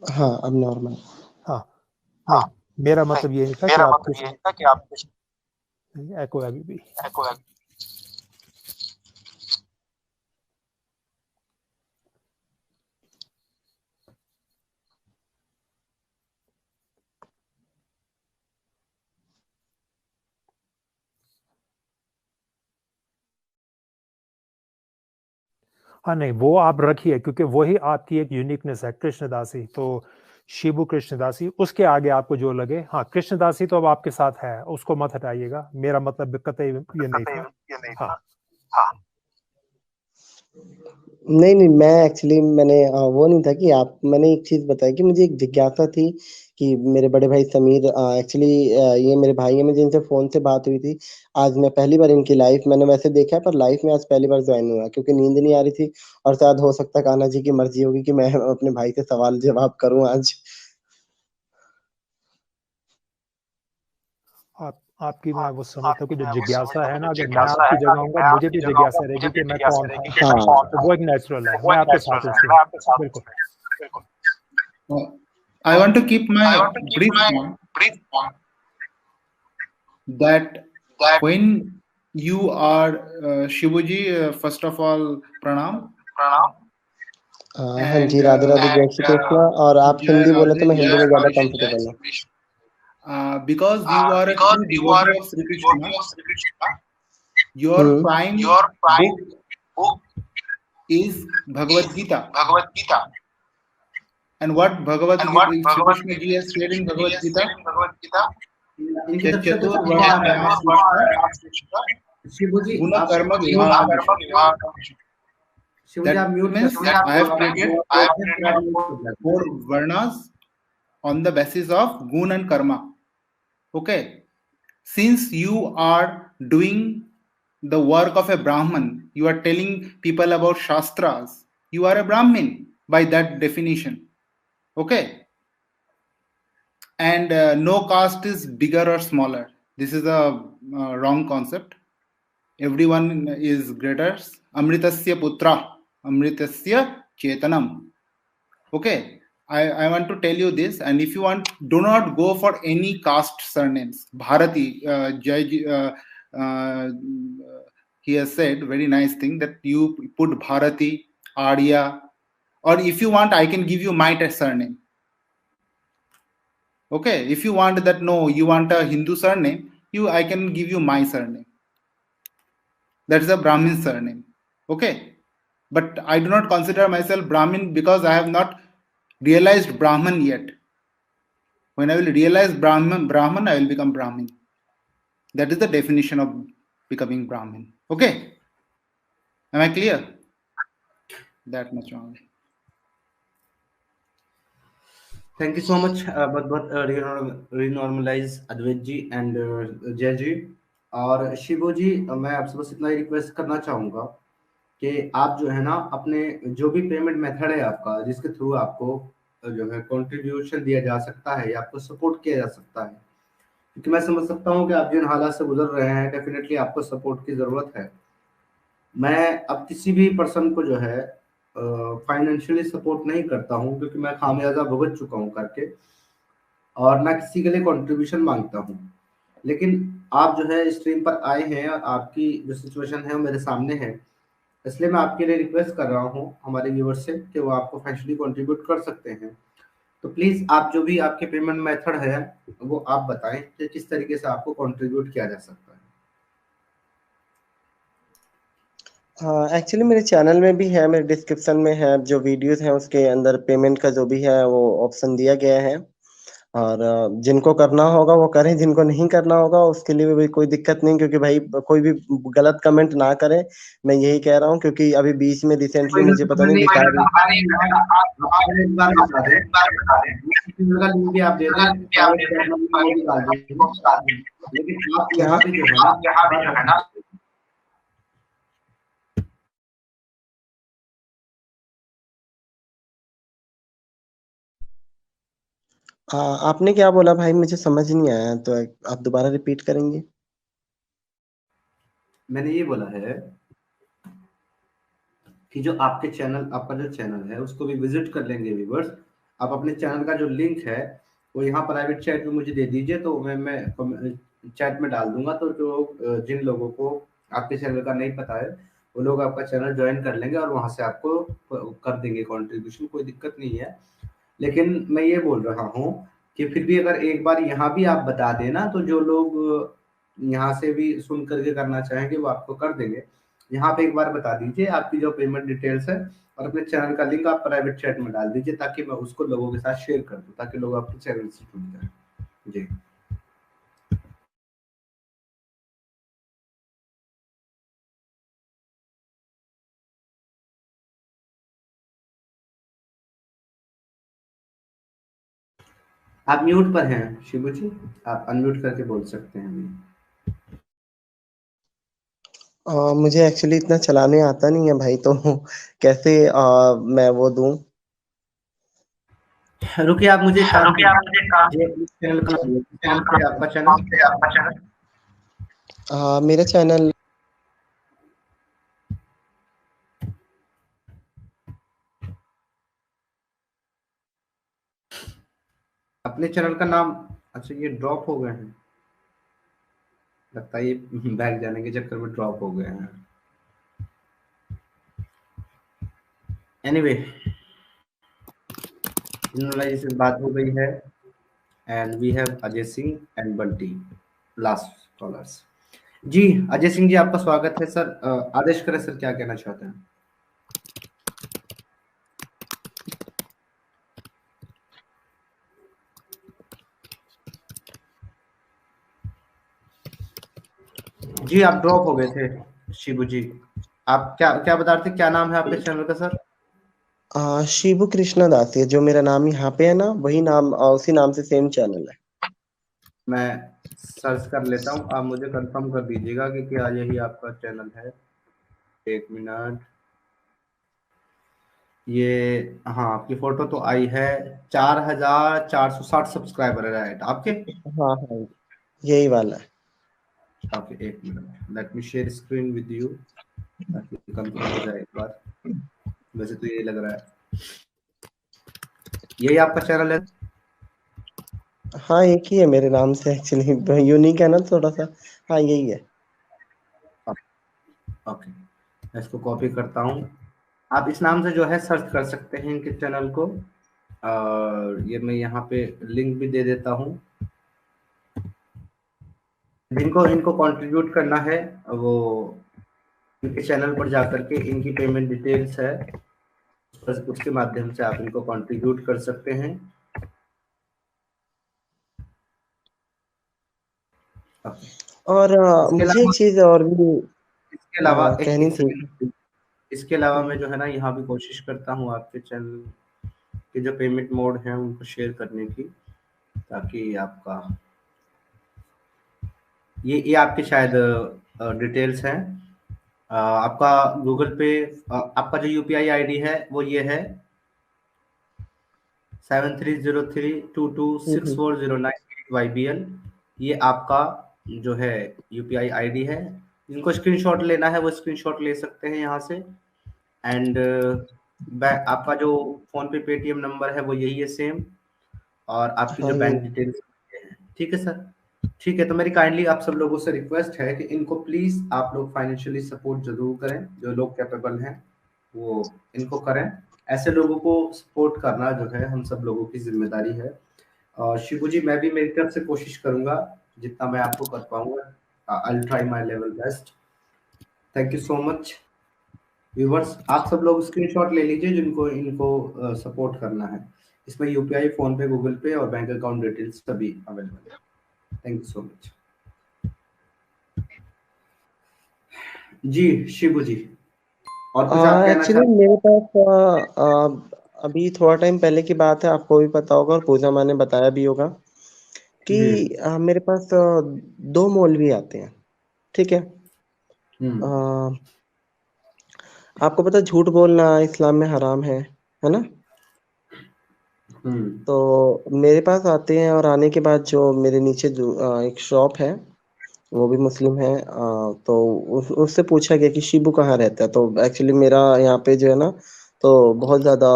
हाँ अब नॉर्मल। हाँ नहीं, मेरा मतलब ये नहीं था कि मेरा आप मतलब ये था कि आप एको है अभी भी। एको है। हाँ नहीं, वो आप रखिए क्योंकि वही आपकी एक यूनिकनेस है, कृष्णदासी। तो शिबू कृष्णदासी, उसके आगे आपको जो लगे। हाँ, कृष्णदासी तो अब आपके साथ है, उसको मत हटाइएगा। मेरा मतलब कतई ये नहीं था। ये नहीं हाँ था। हाँ नहीं मैं एक्चुअली मैंने वो नहीं था कि आप, मैंने एक चीज बताई कि मुझे एक जिज्ञासा थी कि मेरे बड़े भाई समीर, एक्चुअली ये मेरे भाई हैं, मैं जिनसे फोन से बात हुई थी। आज मैं पहली बार इनकी लाइव मैंने वैसे देखा है, पर लाइव में आज पहली बार ज्वाइन हुआ क्योंकि नींद नहीं आ रही थी, और शायद हो सकता है कान्हा जी की मर्जी होगी कि मैं अपने भाई से सवाल जवाब करूं आज। आपकी मैं वो समझता हूँ कि जो मैं वो जिज्ञासा समझता है हूँ ना, कि अगर मैं जिज्ञासा आपकी है ना, जगह कि होऊंगा मैं मुझे आपकी भी जगह जिज्ञासा होऊंगा, रहेगी मुझे कि भी मैं जिज्ञासा कौन रहेगी था। कि मैं हाँ कौन था। तो वो एक नेचुरल है, वो मैं एक आपके नेचुरल साथ हूँ है, उसमें। मैं आपके साथ हूँ बिल्कुल। उसमें। बिल्कुल। I want to keep my I want to keep brief my point brief point that that when you are Shivuji, first of all pranam, pranam हाँ जी, and राधे राधे, जय श्री कृष्ण। और आप Jai हिंदी बोले तो Radhe, मैं हिंदी Jai में ज्यादा Radhe, कंफर्टेबल हूँ। because you are a because true you are devotee a of Sri devotee Krishna, of Sri Krishna, your prime your prime book book is Bhagavad Gita. Bhagavad Gita. And what Bhagavad And Gita, what Sri Bhagavad Krishna ji has said in Gita Bhagavad has Gita, said in Bhagavad Gita, इनकी तरफ से कुछ Chatur आवाज आ Varnaya रहा Srishta, है। शिबू जी Guna आप Karma म्यूट, Vivaham. शिबू जी आप That म्यूट कर means दीजिए। I have created I have created 4 Varnas on the basis of Gun and Karma. Okay. Since you are doing the work of a Brahman, you are telling people about Shastras, you are a Brahmin by that definition. Okay. And no caste is bigger or smaller. This is a wrong concept. Everyone is greater. Amritasya putra, Amritasya chetanam. Okay. I want to tell you this, and if you want, do not go for any caste surnames. Bharati, he has said very nice thing that you put Bharati, Arya, or if you want, I can give you my surname. Okay, if you want that, no, you want a Hindu surname, I can give you my surname. That is a Brahmin surname. Okay, but I do not consider myself Brahmin because I have not realized Brahman yet. When I will realize Brahman, I will become Brahmin. That is the definition of becoming Brahmin. Okay, am I clear? That much only. Thank you so much. बहुत बहुत रीनॉर्मलाइज अद्वैत जी एंड जय जी। और शिवू जी, मैं आपसे बस इतना ही रिक्वेस्ट करना चाहूँगा कि आप जो है ना, अपने जो भी पेमेंट मेथड है आपका, जिसके थ्रू आपको जो है कंट्रीब्यूशन दिया जा सकता है या आपको सपोर्ट किया जा सकता है, क्योंकि मैं समझ सकता हूँ कि आप जिन हालात से गुजर रहे हैं, डेफिनेटली आपको सपोर्ट की ज़रूरत है। मैं अब किसी भी पर्सन को जो है फाइनेंशियली सपोर्ट नहीं करता हूँ, क्योंकि मैं खामियाजा भुगत चुका हूँ करके, और ना किसी के लिए कंट्रीब्यूशन मांगता हूँ। लेकिन आप जो है स्ट्रीम पर आए हैं और आपकी जो सिचुएशन है वो मेरे सामने है, इसलिए मैं आपके लिए रिक्वेस्ट कर रहा हूँ हमारे व्यूअर्स से कि वो आपको फाइनेंशियली कंट्रीब्यूट कर सकते हैं। तो प्लीज़ आप जो भी आपके पेमेंट मेथड है वो आप बताएं कि किस तरीके से आपको कंट्रीब्यूट किया जा सकता है। एक्चुअली मेरे चैनल में भी है, मेरे डिस्क्रिप्शन में है, जो वीडियोस हैं उसके अंदर पेमेंट का जो भी है वो ऑप्शन दिया गया है। और जिनको करना होगा वो करें, जिनको नहीं करना होगा उसके लिए भी कोई दिक्कत नहीं, क्योंकि भाई कोई भी गलत कमेंट ना करें, मैं यही कह रहा हूँ। क्योंकि अभी बीच में रिसेंटली मुझे पता नहीं रिटायर आप एक बार बता दें, चैनल का लिंक भी आप दे दें, प्राइवेट चैनल में वो भी डाल दीजिए, लेकिन आप यहाँ पे जो है ना आपने क्या बोला भाई, मुझे समझ नहीं आया, तो आप दोबारा रिपीट करेंगे? मैंने ये बोला है कि जो आपके चैनल, आपका जो चैनल है उसको भी विजिट कर लेंगे व्यूवर्स। आप अपने चैनल का जो लिंक है वो यहाँ प्राइवेट चैट में मुझे दे दीजिए, तो मैं चैट में डाल दूंगा। तो जो जिन लोगों को आपके चैनल का नहीं पता है वो लोग आपका चैनल ज्वाइन कर लेंगे और वहां से आपको कर देंगे कंट्रीब्यूशन, कोई दिक्कत नहीं है। लेकिन मैं ये बोल रहा हूँ कि फिर भी अगर एक बार यहाँ भी आप बता देना तो जो लोग यहाँ से भी सुन करके करना चाहेंगे वो आपको कर देंगे। यहाँ पे एक बार बता दीजिए आपकी जो पेमेंट डिटेल्स है और अपने चैनल का लिंक आप प्राइवेट चैट में डाल दीजिए, ताकि मैं उसको लोगों के साथ शेयर कर दूं, ताकि लोग आपके चैनल से जुड़ जाए। जी आप म्यूट पर हैं शिबू जी, आप अनम्यूट करके बोल सकते हैं अभी। मुझे एक्चुअली इतना चलाने आता नहीं है भाई, तो कैसे मैं वो दूं? रुकिए, आप मुझे काम चैनल का नाम बताइए, आपका चैनल। मेरा चैनल अपने चैनल का नाम, अच्छा ये ड्रॉप हो गए हैं, लगता है ये बैक जाने के चक्कर में ड्रॉप हो गए हैं। एनीवे, से बात हो गई है and we have Ajay Singh and Bunty last callers. जी अजय सिंह जी, आपका स्वागत है सर। आदेश करें सर, क्या कहना चाहते हैं? जी आप ड्रॉप हो गए थे शिबू जी, आप क्या क्या बता रहे थे, क्या नाम है आपके चैनल का सर? शिबू कृष्णा दास है, जो मेरा नाम यहाँ पे है ना, वही नाम, उसी नाम से सेम चैनल है। मैं सर्च कर लेता हूँ, आप मुझे कंफर्म कर दीजिएगा कि क्या यही आपका चैनल है। एक मिनट, ये हाँ आपकी फोटो तो आई है, 4460 सब्सक्राइबर है राइट आपके? हाँ हाँ, यही वाला है। ओके एक minute, let me share screen with you ताकि कंफर्म हो जाए एक बार। वैसे तो ये लग रहा है यही आपका चैनल है। हाँ एक ही है मेरे नाम से, एक्चुअली यूनिक है ना थोड़ा सा। हाँ यही है। ओके, मैं इसको कॉपी करता हूँ। आप इस नाम से जो है सर्च कर सकते हैं इनके चैनल को, और ये मैं यहाँ पे लिंक भी दे देता हूँ। जिनको इनको कंट्रीब्यूट करना है वो इनके चैनल पर जाकर के इनकी पेमेंट डिटेल्स है, उसके माध्यम से आप इनको कंट्रीब्यूट कर सकते हैं। और मुझे एक चीज और भी इसके अलावा कहनी थी। इसके अलावा मैं जो है ना यहाँ भी कोशिश करता हूँ आपके चैनल के जो पेमेंट मोड है उनको शेयर करने की, ताकि आपका ये आपके शायद डिटेल्स हैं। आपका गूगल पे, आपका जो यूपीआई आईडी है वो ये है 7303226409YBL। ये आपका जो है यूपीआई आईडी है। जिनको स्क्रीनशॉट लेना है वो स्क्रीनशॉट ले सकते हैं यहाँ से। एंड आपका जो फोन पे पेटीएम नंबर है वो यही है सेम, और आपकी जो बैंक डिटेल्स है। ठीक है सर, ठीक है। तो मेरी काइंडली आप सब लोगों से रिक्वेस्ट है कि इनको प्लीज आप लोग फाइनेंशियली सपोर्ट जरूर करें, जो लोग कैपेबल हैं वो इनको करें। ऐसे लोगों को सपोर्ट करना जो है हम सब लोगों की जिम्मेदारी है। और शिबू जी, मैं भी मेरी तरफ से कोशिश करूंगा जितना मैं आपको कर पाऊंगा। I will try my level best. Thank you so much viewers. आप सब लोग स्क्रीनशॉट ले लीजिए जिनको इनको सपोर्ट करना है। इसमें यूपीआई, फोन पे, गूगल पे और बैंक अकाउंट डिटेल्स सभी अवेलेबल है। Thank you so much. जी शिबू जी, और कुछ आप कहना एक्चुअली चाहते मेरे पास अभी थोड़ा टाइम पहले की बात है, आपको भी पता होगा और पूजा माँ ने बताया भी होगा कि जी। मेरे पास 2 मौलवी आते हैं, ठीक है। हम्म। आपको पता है झूठ बोलना इस्लाम में हराम है ना? हम्म। तो मेरे पास आते हैं और आने के बाद जो मेरे नीचे जो एक शॉप है, वो भी मुस्लिम है। तो उससे पूछा गया कि शिबू कहाँ रहता है। तो एक्चुअली मेरा यहाँ पे जो है ना, तो बहुत ज़्यादा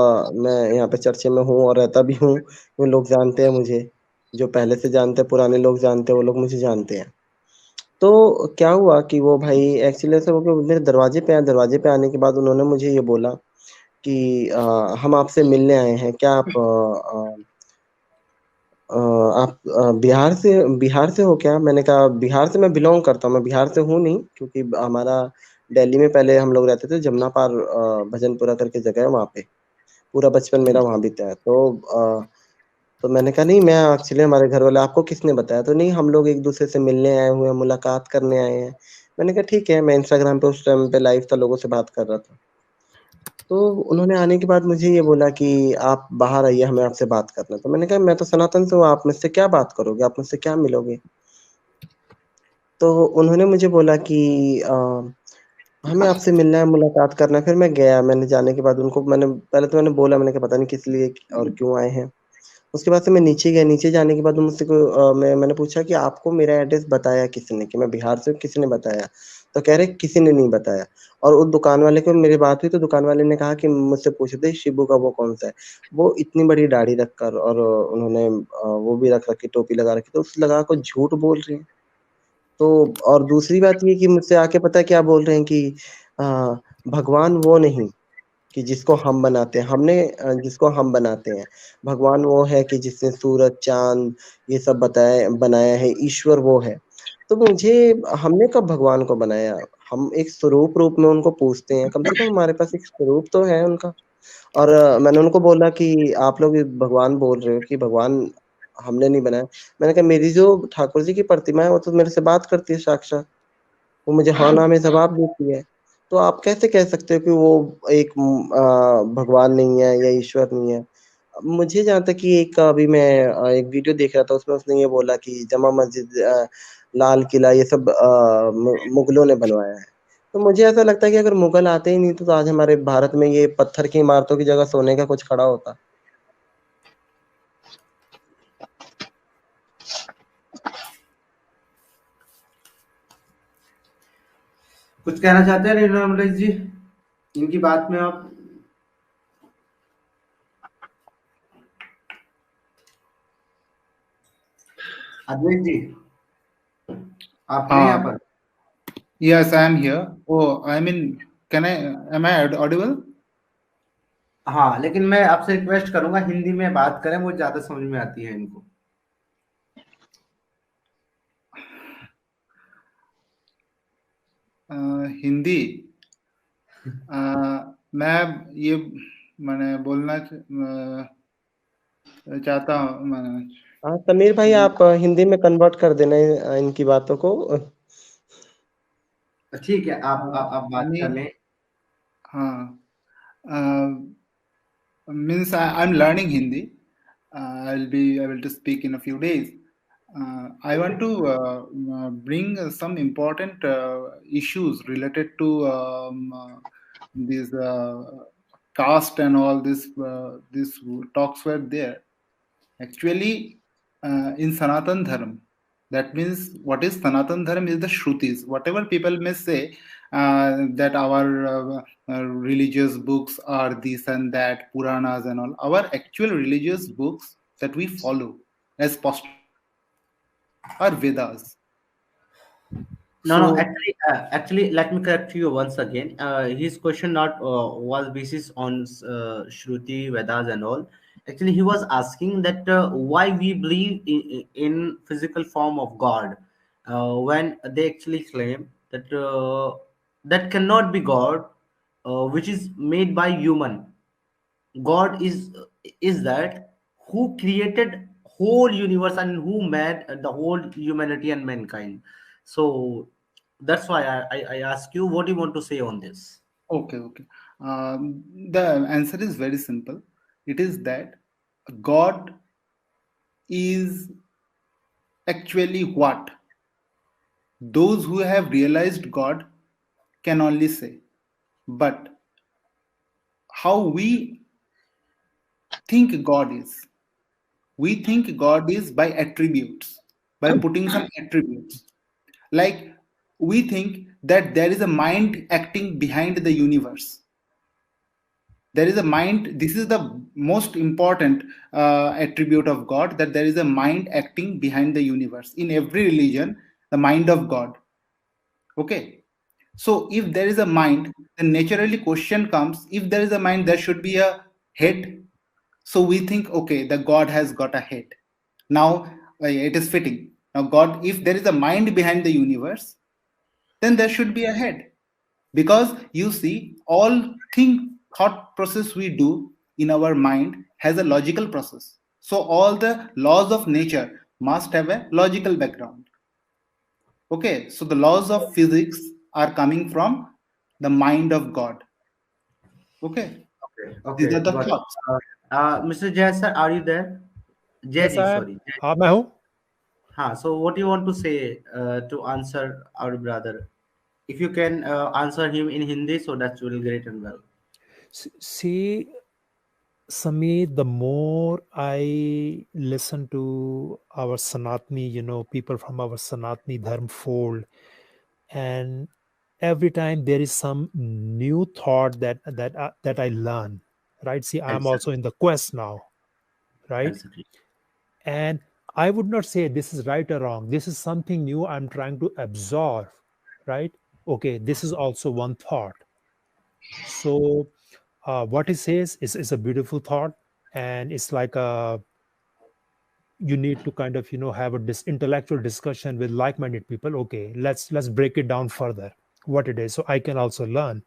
मैं यहाँ पे चर्चे में हूँ और रहता भी हूँ। वो लोग जानते हैं मुझे, जो पहले से जानते हैं, पुराने लोग जानते हैं, वो लोग मुझे जानते हैं। तो क्या हुआ कि वो भाई एक्चुअली ऐसा हो गया, मेरे दरवाजे पे आए। दरवाजे पे आने के बाद उन्होंने मुझे ये बोला कि हम आपसे मिलने आए हैं, क्या आप बिहार से हो क्या? मैंने कहा बिहार से मैं बिलोंग करता हूँ, मैं बिहार से हूँ नहीं, क्योंकि हमारा दिल्ली में पहले हम लोग रहते थे, जमुना पार भजनपुरा करके जगह है, वहाँ पे पूरा बचपन मेरा वहाँ बीता है। तो मैंने कहा नहीं, मैं एक्चुअली हमारे घर वाले, आपको किसने बताया? तो नहीं, हम लोग एक दूसरे से मिलने आए हुए हैं, मुलाकात करने आए हैं। मैंने कहा ठीक है। मैं इंस्टाग्राम पे उस टाइम पे लाइव था, लोगों से बात कर रहा था। तो उन्होंने आने के बाद मुझे ये बोला कि आप बाहर आइए, हमें आपसे बात करना है। तो मैंने कहा मैं तो सनातन से हूँ, आप मुझसे क्या बात करोगे, आप मुझसे क्या मिलोगे? तो उन्होंने मुझे बोला कि हमें आपसे मिलना है, मुलाकात करना है। फिर मैं गया, मैंने जाने के बाद उनको पहले तो मैंने बोला, मैंने कहा पता नहीं किस लिए और क्यों आए हैं। उसके बाद से मैं नीचे गया, नीचे जाने के बाद मुझसे मैंने पूछा कि आपको मेरा एड्रेस बताया किसने, कि मैं बिहार से हूँ, किसने बताया? तो कह रहे किसी ने नहीं बताया। और उस दुकान वाले को मेरी बात हुई, तो दुकान वाले ने कहा कि मुझसे पूछ दे शिबू का वो कौन सा है। वो इतनी बड़ी दाढ़ी रखकर और उन्होंने वो भी रख रखी, टोपी लगा रखी, तो उस लगा कर झूठ बोल रहे हैं। तो और दूसरी बात ये कि मुझसे आके पता है क्या बोल रहे हैं कि अ, भगवान वो नहीं कि जिसको हम बनाते हैं, जिसको हम बनाते हैं। भगवान वो है कि जिसने सूरज, चाँद ये सब बनाया है, ईश्वर वो है। तो मुझे हमने कब भगवान को बनाया? हम एक स्वरूप रूप में उनको पूजते हैं, कम से कम हमारे पास एक स्वरूप तो है उनका। और मैंने उनको बोला कि आप लोग भगवान बोल रहे हो कि भगवान हमने नहीं बनाया। मैंने कहा मेरी जो ठाकुर जी की प्रतिमा है, वो तो मेरे से बात करती है साक्षात। वो मुझे हाँ ना में जवाब देती है। तो आप कैसे कह सकते हो कि वो एक भगवान नहीं है या ईश्वर नहीं है? मुझे जहाँ तक कि अभी मैं एक वीडियो देख रहा था, उसमें उसने ये बोला कि जमा मस्जिद, लाल किला, ये सब मुगलों ने बनवाया है। तो मुझे ऐसा लगता है कि अगर मुगल आते ही नहीं तो आज हमारे भारत में ये पत्थर की इमारतों की जगह सोने का कुछ खड़ा होता। कुछ कहना चाहते हैं नीलम जी इनकी बात में आप? अद्वैत जी, आप हैं यहाँ पर? Yes, I am here. Oh, I mean, am I audible? हाँ, लेकिन मैं आपसे रिक्वेस्ट करूंगा हिंदी में बात करें, वो ज्यादा समझ में आती है इनको। हिंदी मैं ये मैंने बोलना चाहता हूँ हाँ समीर भाई, आप हिंदी में कन्वर्ट कर देना इनकी बातों को। ठीक है, आप बात कर लें। हाँ, means I'm learning Hindi. I'll be able to speak in a few days. I want to bring some important issues related to these caste and all this. These talks were there. Actually, in Sanatan Dharma, that means what is Sanatan Dharma is the Shrutis. Whatever people may say that our religious books are this and that, Puranas and all, our actual religious books that we follow as post are Vedas. No, So, actually, let me correct you once again. His question not was basis on Shruti, Vedas, and all. Actually, he was asking that why we believe in physical form of God, when they actually claim that that cannot be God, which is made by human. God is that. who created whole universe and who made the whole humanity and mankind. So that's why I ask you, what do you want to say on this? Okay. The answer is very simple. It is that God is actually what? Those who have realized God can only say. But how we think God is, we think God is by attributes, by putting some attributes. Like we think that there is a mind acting behind the universe. There is a mind. This is the most important attribute of God, that there is a mind acting behind the universe. In every religion, the mind of God. Okay. So if there is a mind, then naturally question comes, if there is a mind, there should be a head. So we think, okay, the God has got a head. Now it is fitting. Now God, if there is a mind behind the universe, then there should be a head. Because you see, all thought process we do in our mind has a logical process. So all the laws of nature must have a logical background. Okay, so the laws of physics are coming from the mind of God. Okay. Okay. These are the Got it. thoughts. Mr. Jay sir, are you there? Jay Yes, ji, I am. sorry. Jay. हाँ, मैं हूँ. So what do you want to say to answer our brother? If you can answer him in Hindi, so that will great and well. See, Sameer, the more I listen to our Sanatani, people from our Sanatani Dharm fold, and every time there is some new thought that I learn, right? See, I'm also in the quest now, right? Exactly. And I would not say this is right or wrong. This is something new I'm trying to absorb, right? Okay, this is also one thought. So what he says is a beautiful thought, and it's like you need to kind of have a intellectual discussion with like-minded people. Okay, let's break it down further, what it is, so I can also learn.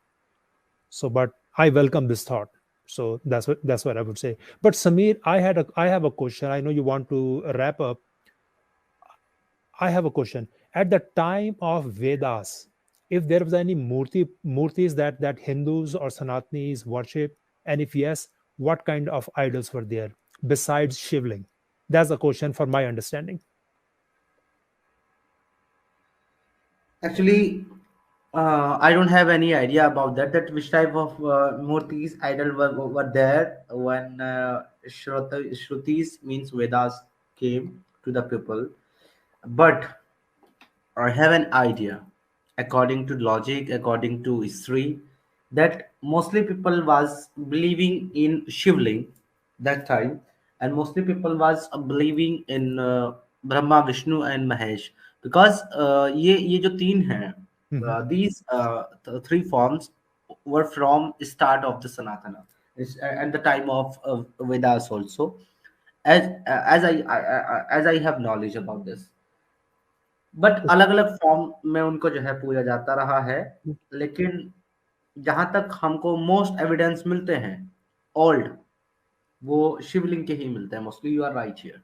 So, but I welcome this thought. So that's what I would say. But Sameer, I have a question. I know you want to wrap up. I have a question. At the time of Vedas, if there was any murtis that Hindus or Sanatanis worship, and if yes, what kind of idols were there besides Shivling? That's a question for my understanding. Actually, I don't have any idea about that. That which type of murtis idol were there when Shrutis means Vedas came to the people. But I have an idea, according to logic, according to history, that mostly people was believing in Shivling that time, and mostly people was believing in Brahma, Vishnu, and Mahesh, because ये जो तीन हैं, these three forms were from start of the Sanatana, and the time of Vedas also, as I have knowledge about this. But अलग अलग फॉर्म में उनको जो है पूजा जाता रहा है, लेकिन जहां तक हमको मोस्ट एविडेंस मिलते हैं ओल्ड, वो शिवलिंग के ही मिलते हैं mostly. You are right here.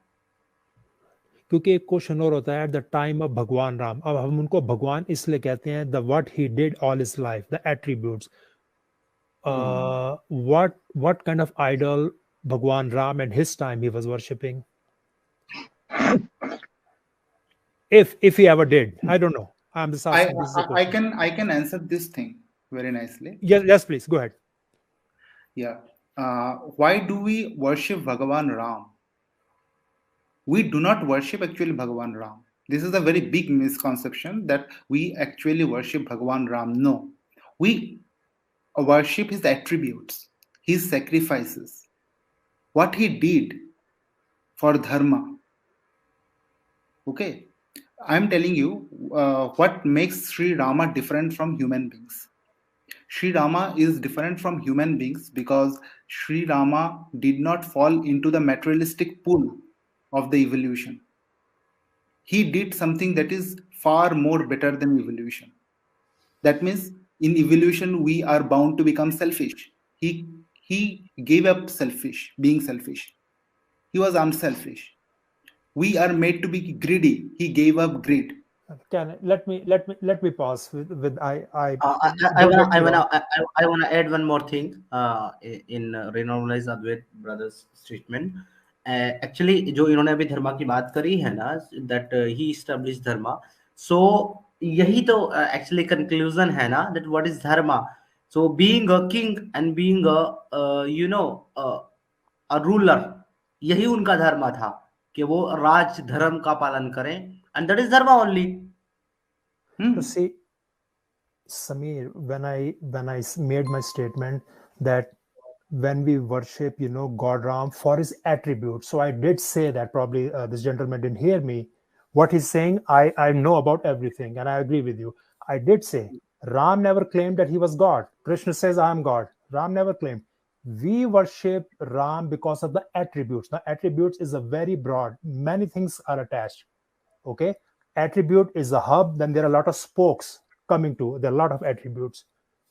क्योंकि एक क्वेश्चन और होता है एट द टाइम ऑफ भगवान राम. अब हम उनको भगवान इसलिए कहते हैं, the what he did all his life, the attributes. what kind of idol Bhagwan Ram at his time he was worshipping? If he ever did, I don't know. I'm just asking. This is a question. I can answer this thing very nicely. Yes, please go ahead. Yeah. Why do we worship Bhagavan Ram? We do not worship actually Bhagavan Ram. This is a very big misconception that we actually worship Bhagavan Ram. No, we worship his attributes, his sacrifices, what he did for dharma. Okay, I'm telling you what makes Sri Rama different from human beings. Sri Rama is different from human beings because Sri Rama did not fall into the materialistic pool of the evolution. He did something that is far more better than evolution. That means in evolution we are bound to become selfish. He gave up being selfish. He was unselfish. We are made to be greedy. He gave up greed. Let me pause with I don't get me wrong. wanna add one more thing in Renormalize Advait brothers statement. Actually जो इन्होंने अभी धर्मा की बात करी है ना, that he established dharma, so यही तो actually conclusion है ना, that what is dharma. So being a king and being a ruler, यही उनका धर्म था कि वो राज धर्म का पालन करें, and that is dharma only. To see, Samir, when I made my statement that when we worship, God Ram for his attributes, so I did say that. Probably this gentleman didn't hear me. What he's saying, I know about everything, and I agree with you. I did say Ram never claimed that he was God. Krishna says, I am God. Ram never claimed. We worship Ram because of the attributes. Now, attributes is a very broad. Many things are attached. Okay? Attribute is a hub, then there are a lot of spokes coming to. There are a lot of attributes.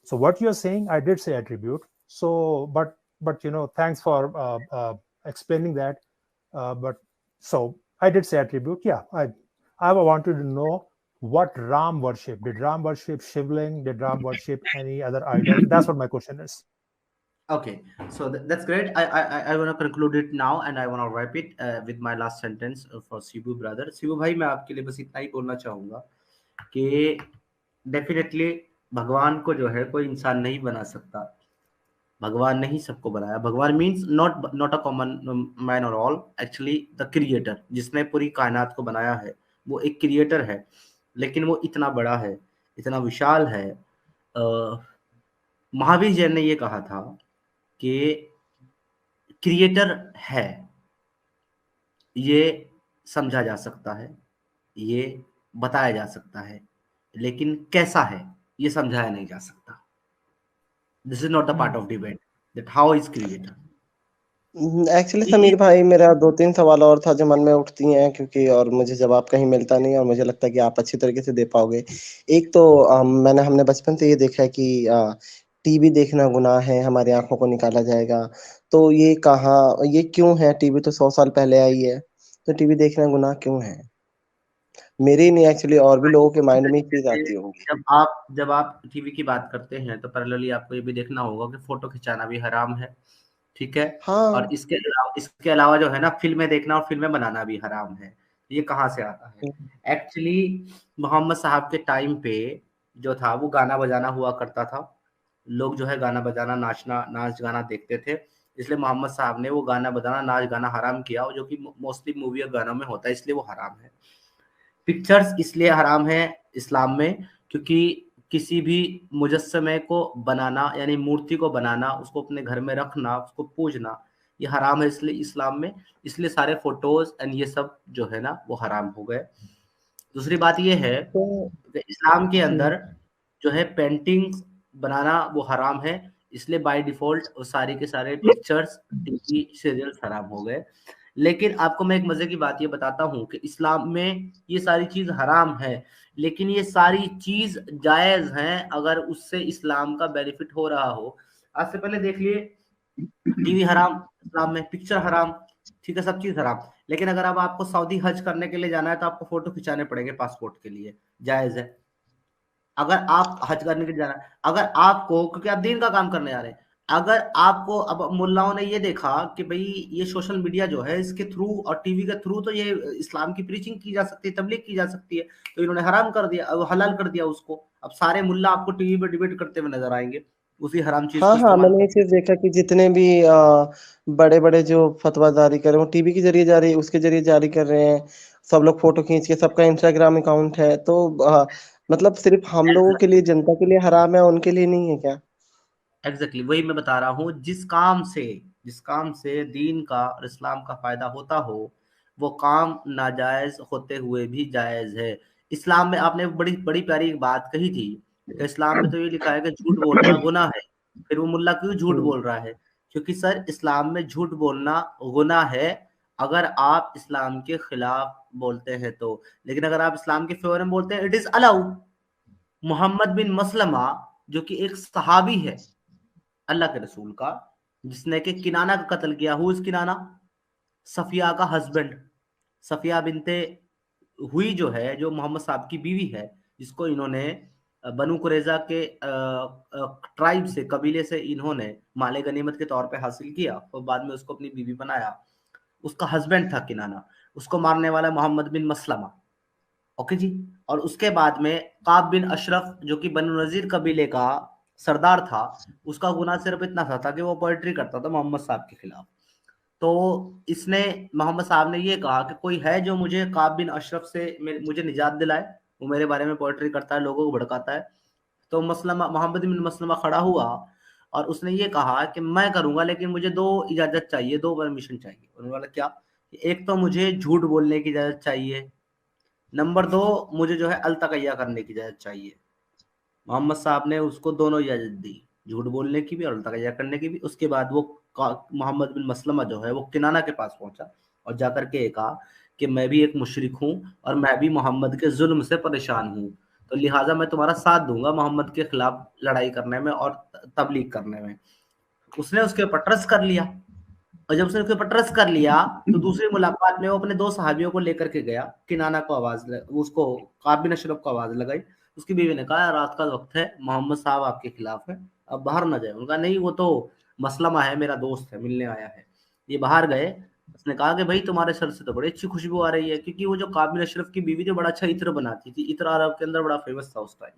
So what you're saying, I did say attribute. So, but thanks for explaining that. But so I did say attribute. Yeah, I wanted to know what Ram worship. Did Ram worship Shivling? Did Ram worship any other idol? That's what my question is. Okay, so that's great. I want to conclude it now, and I want to wrap it with my last sentence for Shibu brother. Shibu भाई, मैं आपके लिए बस इतना ही बोलना चाहूँगा कि डेफिनेटली भगवान को जो है कोई इंसान नहीं बना सकता. भगवान ने ही सबको बनाया. भगवान means not a common man और ऑल. एक्चुअली द क्रिएटर, जिसने पूरी कायनात को बनाया है, वो एक क्रिएटर है. लेकिन वो इतना बड़ा है, इतना विशाल है. महावीर जैन ने ये कहा था कि क्रिएटर है, ये समझा जा सकता है, ये बताया जा सकता है, लेकिन कैसा है ये समझाया नहीं जा सकता. This is not the part of debate that how is creator. Actually Sameer भाई, मेरा 2-3 सवाल और था जो मन में उठती हैं, क्योंकि और मुझे जवाब कहीं मिलता नहीं, और मुझे लगता है कि आप अच्छी तरीके से दे पाओगे. एक तो हमने बचपन से ये देखा है कि टीवी देखना गुनाह है, हमारी आंखों को निकाला जाएगा. तो ये क्यों है? टीवी तो 100 साल पहले आई है, तो टीवी देखना गुनाह क्यों है? मेरे ही नहीं, एक्चुअली और भी लोगों के माइंड में चीज आती होंगी. जब आप टीवी की बात करते हैं तो पैरेलली आपको ये भी देखना होगा कि फोटो खिंचाना भी हराम है. ठीक है. हाँ. और इसके अलावा जो है ना, फिल्में देखना और फिल्में बनाना भी हराम है. ये कहाँ से आता है? एक्चुअली मोहम्मद साहब के टाइम पे जो था वो गाना बजाना हुआ करता था. लोग जो है गाना बजाना, नाच गाना देखते थे. इसलिए मोहम्मद साहब ने वो गाना बजाना, नाच गाना हराम किया, जो कि मोस्टली मूवी और गानों में होता है, इसलिए वो हराम है. पिक्चर्स इसलिए हराम है इस्लाम में क्योंकि किसी भी मुजस्समे को बनाना, यानी मूर्ति को बनाना, उसको अपने घर में रखना, उसको पूजना, ये हराम है इसलिए इस्लाम में. इसलिए सारे फोटोज एंड ये सब जो है ना वो हराम हो गए. दूसरी बात ये है कि इस्लाम के अंदर जो है पेंटिंग्स बनाना वो हराम है. इसलिए बाय डिफॉल्ट वो सारे के सारे पिक्चर्स, टीवी सीरियल्स हराम हो गए. लेकिन आपको मैं एक मजे की बात ये बताता हूँ कि इस्लाम में ये सारी चीज हराम है, लेकिन ये सारी चीज जायज हैं अगर उससे इस्लाम का बेनिफिट हो रहा हो. आज से पहले देख लिए, टीवी हराम इस्लाम में, पिक्चर हराम, ठीक है, सब चीज हराम. लेकिन अगर अब आपको सऊदी हज करने के लिए जाना है तो आपको फोटो खिंचाने पड़ेंगे पासपोर्ट के लिए, जायज है. अगर आप हज करने के लिए जाना है, अगर आपको, क्योंकि आप दीन का काम करने जा रहे हैं, अगर आपको, अब मुल्लाओं ने ये देखा कि भाई ये सोशल मीडिया जो है इसके थ्रू और टीवी के थ्रू तो ये इस्लाम की प्रीचिंग की जा सकती है, तबलीग की जा सकती है, तो इन्होंने हराम कर दिया, हलाल कर दिया उसको. अब सारे मुल्ला आपको टीवी पे डिबेट करते हुए नजर आएंगे उसी हराम चीज को हाँ, मैंने ये चीज देखा कि जितने भी बड़े-बड़े जो फतवा जारी कर रहे हैं, वो टीवी के जरिए उसके जरिए जारी कर रहे हैं. सब लोग फोटो खींच के, सबका इंस्टाग्राम अकाउंट है, तो मतलब सिर्फ हम लोगों के लिए, जनता के लिए हराम है, उनके लिए नहीं है क्या? एग्जैक्टली वही मैं बता रहा हूँ. जिस काम से दीन का और इस्लाम का फायदा होता हो, वो काम नाजायज होते हुए भी जायज है. इस्लाम में आपने बड़ी बड़ी प्यारी एक बात कही थी, इस्लाम में तो ये लिखा है कि झूठ बोलना गुनाह है. फिर वो मुल्ला क्यों झूठ बोल रहा है? क्योंकि सर इस्लाम में झूठ बोलना गुनाह है अगर आप इस्लाम के खिलाफ बोलते हैं तो. लेकिन अगर आप इस्लाम के फेवर में बोलते हैं, इट इज अलाउ. मोहम्मद बिन मसलमा जो कि एक सहाबी है अल्लाह के रसूल का, जिसने कि किनाना का कत्ल किया, हु इज किनाना? सफिया का हस्बैंड, सफिया बिनते हुई जो है, जो मोहम्मद साहब की बीवी है, जिसको इन्होंने बनु कुरैजा के ट्राइब से, कबीले से इन्होंने माले गनीमत के तौर पे हासिल किया और बाद में उसको अपनी बीवी बनाया। उसका हस्बैंड था किनाना, उसको मारने वाला मोहम्मद बिन मसलमा। ओके जी। और उसके बाद में काब बिन अशरफ, जो कि बनु नजीर कबीले का सरदार था, उसका गुनाह सिर्फ इतना था कि वो पोएट्री करता था मोहम्मद साहब के खिलाफ। तो इसने, मोहम्मद साहब ने ये कहा कि कोई है जो मुझे काब बिन अशरफ से मुझे निजात दिलाए, वो मेरे बारे में पोएट्री करता है, लोगों को भड़काता है। तो मसलमा, मोहम्मद बिन मसलमा खड़ा हुआ और उसने ये कहा कि मैं करूंगा, लेकिन मुझे 2 इजाजत चाहिए, 2 परमिशन चाहिए। उन्होंने बोला क्या? एक तो मुझे झूठ बोलने की इजाजत चाहिए, नंबर 2 मुझे जो है अलतकैया करने की इजाजत चाहिए। मोहम्मद साहब ने उसको दोनों इजाजत दी, झूठ बोलने की भी और अलतकैया करने की भी। उसके बाद वो मोहम्मद बिन मसलमा जो है वो किनाना के पास पहुंचा और जाकर के कहा कि मैं भी एक मुशरिक हूं और मैं भी मोहम्मद के जुल्म से परेशान हूं, तो लिहाजा मैं तुम्हारा साथ दूंगा मोहम्मद के खिलाफ लड़ाई करने में और तबलीग करने में। उसने उसके ऊपर ट्रस्ट कर लिया, और जब उसने उसके ऊपर ट्रस्ट कर लिया तो दूसरी मुलाकात में वो अपने 2 सहाबियों को लेकर के गया। किनाना को उसको काब बिन अशरफ को आवाज लगाई। उसकी बीवी ने कहा रात का वक्त है, मोहम्मद साहब आपके खिलाफ है, अब बाहर ना जाए। उनका नहीं, वो तो मसलमा है, मेरा दोस्त है, मिलने आया है। ये बाहर गए। उसने कहा कि भाई तुम्हारे सर से तो बड़ी अच्छी खुशबू आ रही है, क्योंकि वो जो काब बिन अशरफ की बीवी जो बड़ा अच्छा इत्र बनाती थी, इत्र अरब के अंदर बड़ा फेमस था उस टाइम।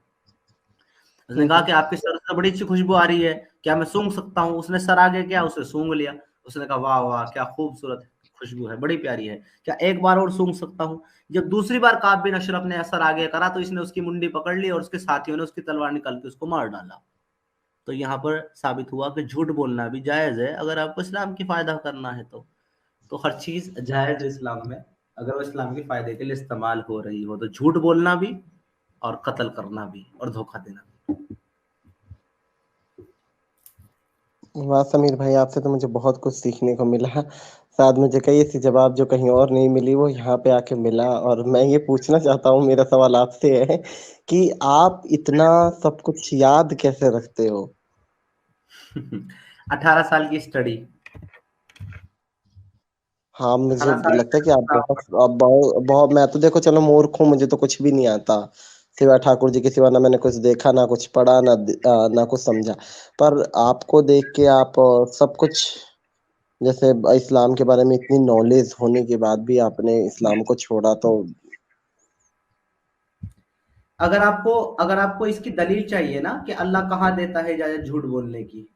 उसने कहा कि आपके सर से बड़ी अच्छी खुशबू आ रही है, क्या मैं सूंघ सकता हूँ? उसने सर आगे किया, उसने सूंघ लिया। उसने कहा वाह वाह क्या खूबसूरत खुशबू है, बड़ी प्यारी है, क्या एक बार और सूंघ सकता हूँ? जब दूसरी बार काब बिन अशरफ ने सर आगे करा तो इसने उसकी मुंडी पकड़ ली और उसके साथियों ने उसकी तलवार निकाल के उसको मार डाला। तो यहाँ पर साबित हुआ कि झूठ बोलना भी जायज है, अगर आपको इस्लाम की फायदा करना है तो हर चीज जायज है इस्लाम में, अगर वो इस्लाम के फायदे के लिए इस्तेमाल हो रही हो। तो झूठ बोलना भी और कत्ल करना भी और धोखा देना भी। वाह समीर भाई, आपसे तो मुझे बहुत कुछ सीखने को मिला। शायद मुझे कई ऐसी जवाब जो कहीं और नहीं मिली वो यहाँ पे आके मिला। और मैं ये पूछना चाहता हूँ, मेरा सवाल आपसे है कि आप इतना सब कुछ याद कैसे रखते हो? 18 साल की स्टडी। हाँ, मुझे 18 साल लगता है कि आप बहुत मैं तो देखो चलो मूर्ख हूँ, मुझे तो कुछ भी नहीं आता सिवा ठाकुर जी के सिवा। ना मैंने कुछ देखा, ना कुछ पढ़ा, ना कुछ समझा। पर आपको देख के आप सब कुछ, जैसे इस्लाम के बारे में इतनी नॉलेज होने के बाद भी आपने इस्लाम को छोड़ा, तो अगर आपको इसकी दलील चाहिए ना कि अल्लाह कहाँ देता है इजाजत झूठ बोलने की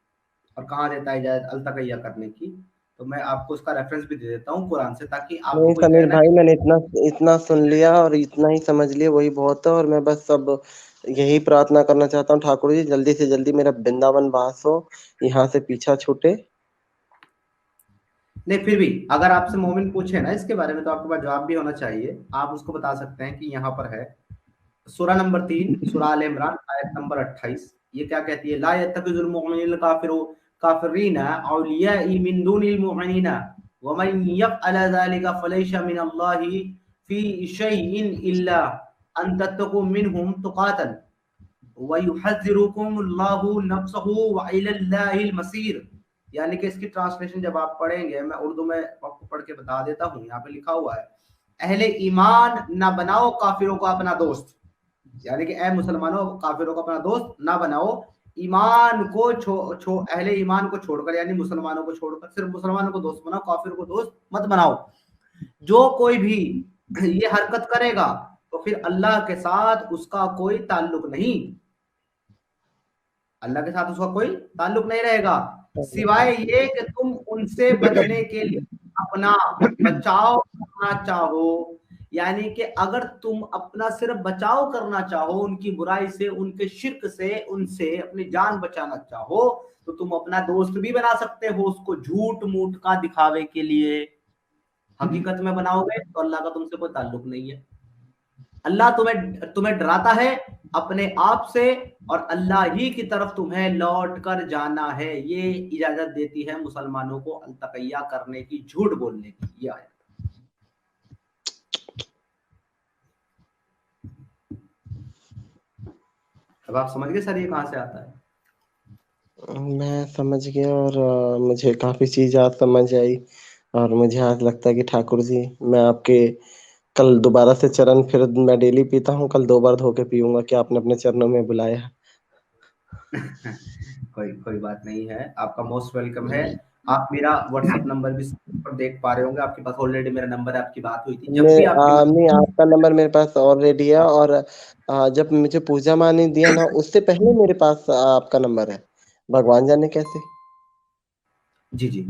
और कहाँ देता है इजाजत अलतकैया करने की, तो मैं आपको उसका रेफरेंस भी दे देता हूँ कुरान से, ताकि आपको नहीं कोई समीर कहे ना भाई, मैंने इतना इतना सुन लिया और इतना ही समझ लिया, वही बहुत है। और मैं बस अब यही प्रार्थना करना चाहता हूँ, ठाकुर जी जल्दी से जल्दी मेरा वृंदावन वास हो, यहाँ से पीछा छूटे। नहीं, फिर भी अगर आपसे मोमिन पूछे ना इसके बारे में तो आपके पास जवाब भी होना चाहिए। आप उसको बता सकते हैं कि यहाँ पर है सूरा नंबर 3, सूरा आल इमरान, आयत नंबर 28। ये क्या कहती है? ला यत्तखिजुल मुमिनुल काफिरीना औलिया मिन दुनिल मुमिनीना व मन यफअल ज़ालिका फलैसा मिनल्लाहि फी शैइन इल्ला अन तत्तकू मिनहुम तुकातन व युहज़्ज़िरुकुमुल्लाहु नफ्सहु व इलल्लाहिल मसीर। यानी कि इसकी ट्रांसलेशन जब आप पढ़ेंगे, मैं उर्दू में आपको पढ़ के बता देता हूँ। यहाँ पे लिखा हुआ है, अहले ईमान ना बनाओ काफिरों को अपना दोस्त, यानी कि ए मुसलमानों काफिरों को अपना दोस्त ना बनाओ, ईमान को अहले ईमान को छोड़कर, यानी मुसलमानों को छोड़कर सिर्फ मुसलमानों को दोस्त बनाओ, काफिरों को दोस्त मत बनाओ। जो कोई भी ये हरकत करेगा तो फिर अल्लाह के साथ उसका कोई ताल्लुक नहीं, अल्लाह के साथ उसका कोई ताल्लुक नहीं रहेगा, सिवाय ये कि तुम उनसे बचने के लिए अपना बचाव करना चाहो। यानी कि अगर तुम अपना सिर्फ बचाव करना चाहो उनकी बुराई से, उनके शिर्क से, उनसे अपनी जान बचाना चाहो, तो तुम अपना दोस्त भी बना सकते हो उसको झूठ मूठ का दिखावे के लिए। हकीकत में बनाओगे तो अल्लाह का तुमसे कोई ताल्लुक नहीं है। अल्लाह तुम्हें डराता है अपने आप से, और अल्लाह ही की तरफ तुम्हें लौट कर जाना है। ये इजाजत देती है मुसलमानों को अलतकैया करने की, झूठ बोलने की। ये आयत अब आप समझ गए सर ये कहां से आता है? मैं समझ गया और मुझे काफी चीज आज समझ आई। और मुझे आज लगता है कि ठाकुर जी मैं आपके कल दोबारा से चरण फिर मैं डेली पीता हूँ, कल 2 बार धो के पीऊंगा कि आपने अपने चरणों में बुलाया। कोई बात नहीं है, आपका मोस्ट वेलकम है। आप मेरा व्हाट्सएप नंबर भी पर देख पा रहे होंगे, आपके पास ऑलरेडी मेरा नंबर है, आपकी बात हुई थी। जब भी आपकी नहीं, आपका नंबर मेरे पास ऑलरेडी है और जब मुझे पूजा माँ ने दिया ना उससे पहले मेरे पास आपका नंबर है, भगवान जाने कैसे। जी,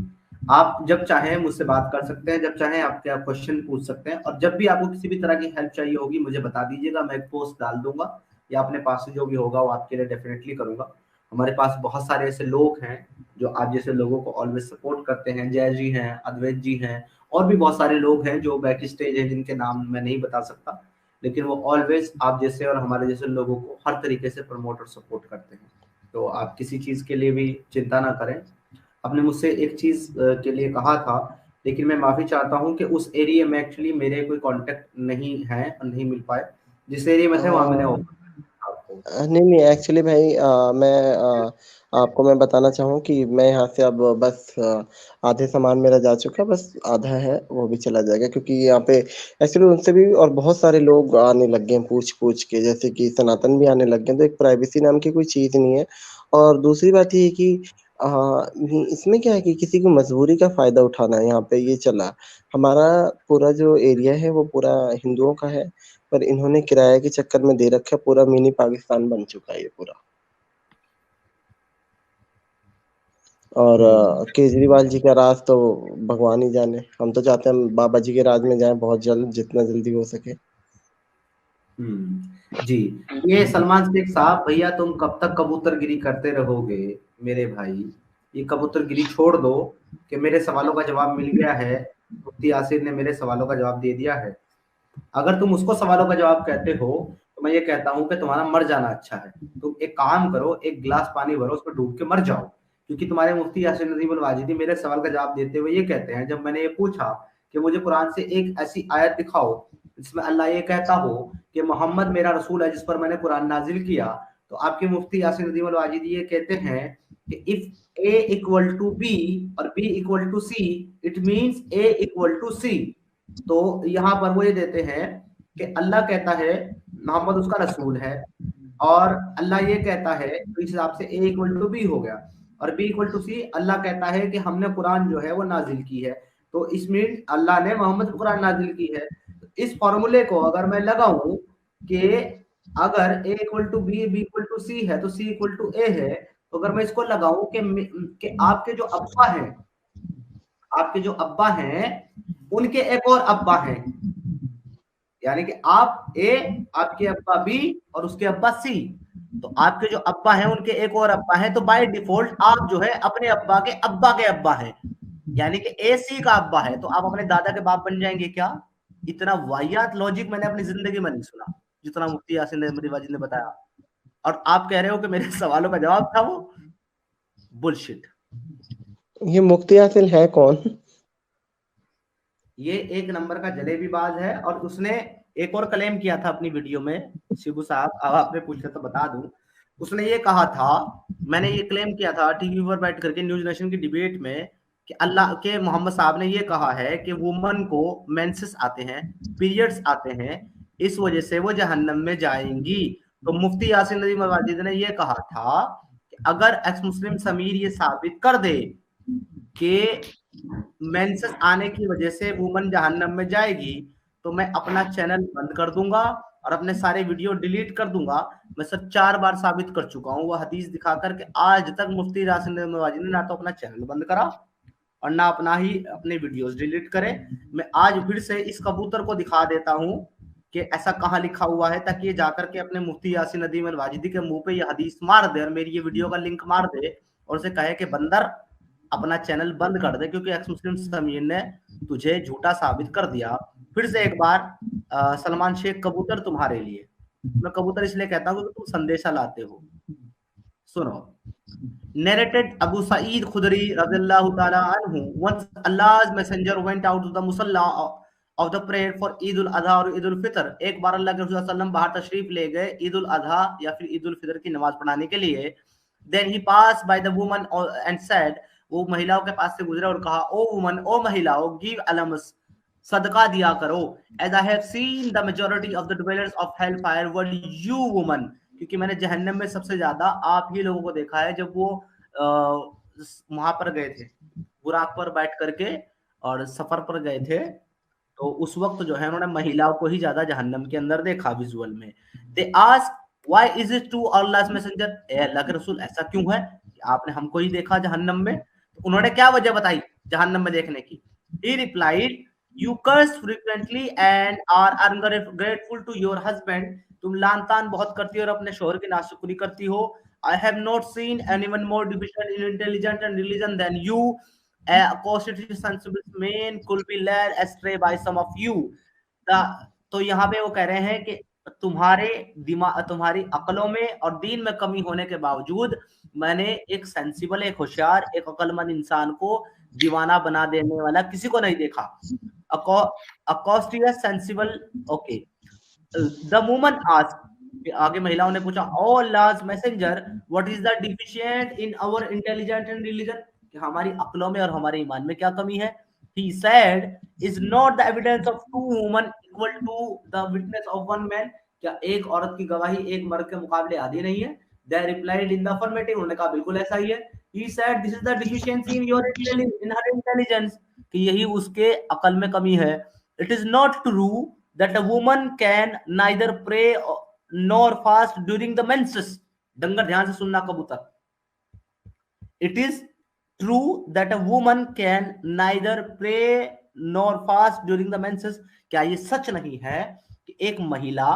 आप जब चाहें मुझसे बात कर सकते हैं, जब चाहें आपके आप क्वेश्चन पूछ सकते हैं, और जब भी आपको किसी भी तरह की हेल्प चाहिए होगी मुझे बता दीजिएगा, मैं एक पोस्ट डाल दूंगा या अपने पास से जो भी होगा वो आपके लिए डेफिनेटली करूंगा। हमारे पास बहुत सारे ऐसे लोग हैं जो आप जैसे लोगों को ऑलवेज सपोर्ट करते हैं। जय जी हैं, अद्वैत जी हैं, और भी बहुत सारे लोग हैं जो बैक स्टेज है जिनके नाम मैं नहीं बता सकता, लेकिन वो ऑलवेज आप जैसे और हमारे जैसे लोगों को हर तरीके से प्रमोट और सपोर्ट करते हैं। तो आप किसी चीज के लिए भी चिंता ना करें। आपने मुझसे एक चीज के लिए कहा था, लेकिन मैं माफी चाहता हूँ कि उस एरिया में एक्चुअली मेरे कोई कांटेक्ट नहीं है और नहीं मिल पाए। जिस एरिया में थे वहां मैंने आपको नहीं एक्चुअली भाई मैं आपको मैं बताना चाहूँ कि मैं यहाँ से अब बस आधे सामान मेरा जा चुका, बस आधा है वो भी चला जाएगा, क्योंकि यहाँ पे एक्चुअली उनसे भी और बहुत सारे लोग आने लग गए हैं पूछ के, जैसे कि सनातन भी आने लग गए हैं, तो एक प्राइवेसी नाम की कोई चीज़ नहीं है। और दूसरी बात ये है कि इसमें क्या है कि किसी की मजबूरी का फायदा उठाना यहाँ पे ये चला। हमारा पूरा जो एरिया है वो पूरा हिंदुओं का है, पर इन्होंने किराए के चक्कर में दे रखा है, पूरा मिनी पाकिस्तान बन चुका है ये पूरा। और केजरीवाल जी का राज तो भगवान ही जाने, हम तो चाहते हैं बाबा जी के राज में जाएं बहुत जल्द, जितना जल्दी हो सके। जी, ये सलमान शेख साहब, भैया तुम कब तक कबूतरगिरी करते रहोगे मेरे भाई? ये कबूतरगिरी छोड़ दो कि मेरे सवालों का जवाब मिल गया है, मुफ्ती यासिर ने मेरे सवालों का जवाब दे दिया है। अगर तुम उसको सवालों का जवाब कहते हो तो मैं ये कहता हूं कि तुम्हारा मर जाना अच्छा है। तुम एक काम करो, एक गिलास पानी भरो, उसमें डूब के मर जाओ, क्योंकि तुम्हारे मुफ्ती यासिर नदीम अल वाजिदी मेरे सवाल का जवाब देते हुए ये कहते हैं, जब मैंने ये पूछा कि मुझे कुरान से एक ऐसी आयत दिखाओ जिसमें अल्लाह ये कहता हो कि मोहम्मद मेरा रसूल है जिस पर मैंने कुरान नाजिल किया, तो आपके मुफ्ती यासिर नदीम अल वाजिदी ये कहते हैं कि if A equal to B और B equal to C, it means A equal to C। तो यहाँ पर वो ये देते हैं कि अल्लाह कहता है मोहम्मद उसका रसूल है, और अल्लाह ये कहता है, तो इस हिसाब से A इक्वल टू B हो गया, और B इक्वल टू C अल्लाह कहता है कि हमने कुरान जो है वो नाजिल की है, तो इसमें अल्लाह ने मोहम्मद को कुरान नाजिल की है। तो इस फॉर्मूले को अगर मैं लगाऊं कि अगर A equal to B, B equal to C है तो C इक्वल टू A है, तो अगर मैं इसको लगाऊं कि आपके जो अब्बा हैं, आपके जो अब्बा हैं उनके एक और अब्बा हैं, यानी कि आप ए, आपके अब्बा बी और उसके अब्बा सी, तो आपके जो अब्बा हैं उनके एक और अब्बा हैं, तो बाय डिफॉल्ट आप जो है अपने अब्बा के अब्बा हैं, यानी कि ए सी का अब्बा है, तो आप अपने दादा के बाप बन जाएंगे क्या? इतना वाहियात लॉजिक मैंने अपनी जिंदगी में नहीं सुना जितना मुफ्ती यासिर नदीम वाजिद ने बताया, और आप कह रहे हो कि मेरे सवालों का जवाब था वो बुलशिट। ये मुफ्ती यासिर है कौन? ये एक नंबर का जलेबीबाज है, और उसने एक और क्लेम किया था अपनी वीडियो में, शिबू साहब अब आपने पूछा तो बता दूं, उसने ये कहा था, मैंने ये क्लेम किया था टीवी पर बैठ करके न्यूज नेशन की डिबेट में, कि अल्लाह के मोहम्मद साहब ने ये कहा है कि वुमन को मेंसेस आते हैं, पीरियड्स आते हैं, इस वजह से वो जहन्नम में जाएंगी। तो मुफ्ती यासिर नदीम वाजिद ने ये कहा था कि अगर एक्स मुस्लिम समीर ये साबित कर दे कि मेंसेस आने की वजह से वुमन जहन्नम में जाएगी, तो मैं अपना चैनल बंद कर दूंगा और अपने सारे वीडियो डिलीट कर दूंगा। मैं सर 4 बार साबित कर चुका हूं, वो हदीस दिखाकर के आज तक मुफ्ती यासिर नदीम वाजिद ने ना तो अपना चैनल बंद करा और ना अपना ही अपने वीडियोस डिलीट करे। मैं आज फिर से इस कबूतर को दिखा देता हूं कि ऐसा कहां लिखा हुआ है, ताकि ये जाकर के अपने मुफ्ती यासिर नदीम अल वाजिदी के मुंह पे ये हदीस मार दे और मेरी ये वीडियो का लिंक मार दे और उसे कहे कि बंदर अपना चैनल बंद कर दे, क्योंकि एक्स मुस्लिम समीर ने तुझे झूठा साबित कर दिया। फिर से एक बार सलमान शेख कबूतर तुम्हारे लिए, मैं कबूतर इसलिए कहता हूं क्योंकि तुम संदेशा लाते हो। सुनो, narrated Abu Sa'id Khudri radhiyallahu ta'ala anhu, once Allah's messenger went out to the musalla of the prayer for Eid al-Adha और ईद उल फितर। एक बार अल्लाह के रसूल सल्लल्लाहु अलैहि वसल्लम बाहर तशरीफ ले गए ईद उल अधा या फिर ईद उल फितर की नमाज पढ़ाने के लिए। Then he passed by the woman and said, वो महिलाओं के पास से गुजरा और कहा, ओ वुमन, ओ महिलाओं, गिव अलम्स, सदका दिया करो, as I have seen the majority of the dwellers of hell fire were you woman, क्योंकि मैंने जहन्नम में सबसे ज्यादा आप ही लोगों को देखा है। जब वो वहां पर गए थे, बुराक पर बैठ करके और सफर पर गए थे, तो उस वक्त जो है उन्होंने महिलाओं को ही ज्यादा जहन्नम के अंदर देखा विजुअल में। They ask why is it true Allah's messenger, ए अल्लाह के रसूल ऐसा क्यों है कि आपने हमको ही देखा जहन्नम में? तो उन्होंने क्या वजह बताई जहन्नम में देखने की? He replied, you curse frequently and are ungrateful to your husband, तुम लान तान बहुत करती हो और अपने शोहर की नाशुक्री करती हो। I have not seen anyone more deficient in intelligence and religion than you, a constitutional sensible man could be led astray by some of you। तो यहाँ पे वो कह रहे हैं कि तुम्हारे दिमाग, तुम्हारी अकलों में और दीन में कमी होने के बावजूद मैंने एक सेंसिबल, एक होशियार, एक अकलमंद इंसान को दीवाना बना देने वाला किसी को नहीं देखा। अकॉस्टियस sensible, okay. The woman asked, आगे महिलाओं ने पूछा, O Allah's messenger, what is the deficient in our intelligence and religion, कि हमारी अक्लों में और हमारे ईमान में क्या कमी है? He said, is not the evidence of two women equal to the witness of one man, क्या एक औरत की गवाही एक मर्द के मुकाबले आधी नहीं है? They replied in the affirmative, उन्होंने कहा बिल्कुल ऐसा ही है। He said, this is the deficiency in her intelligence, कि यही उसके अकल में कमी है। It is not true that a woman can neither pray nor fast during the menses, डंगर ध्यान से सुनना कबूतर। It is true that a woman can neither pray nor fast during the menses, क्या ये सच नहीं है कि एक महिला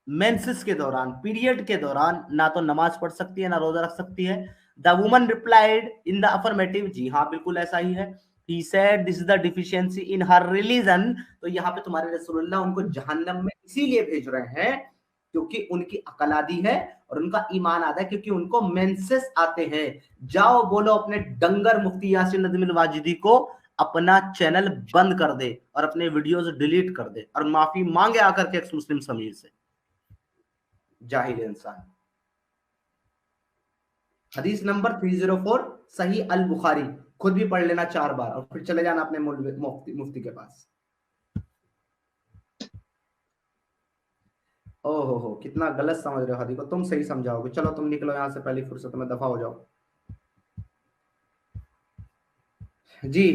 मेंसेस के दौरान, पीरियड के दौरान ना तो नमाज पढ़ सकती है ना रोजा रख सकती है? The woman replied in the affirmative, जी हाँ बिल्कुल ऐसा ही है। He said this is the deficiency in her religion, तो यहाँ पे तुम्हारे रसूलुल्लाह उनको जहन्नम में इसीलिए भेज रहे हैं क्योंकि उनकी अकल आदि है और उनका ईमान आदा है, क्योंकि उनको मेंसेस आते हैं। जाओ बोलो अपने डंगर मुफ्ती यासिन नदीमुल वाजिदी को अपना चैनल बंद कर दे और अपने वीडियोस डिलीट कर दे और माफी मांगे आकर के एक्स मुस्लिम समीर से, जाहिल इंसान। हदीस नंबर 304 सही अल बुखारी, खुद भी पढ़ लेना 4 बार और फिर चले जाना अपने मुफ्ती के पास। ओहो हो, कितना गलत समझ रहे हो हदीस को, तुम सही समझाओगे। चलो तुम निकलो यहां से, पहली फुर्सत में दफा हो जाओ जी।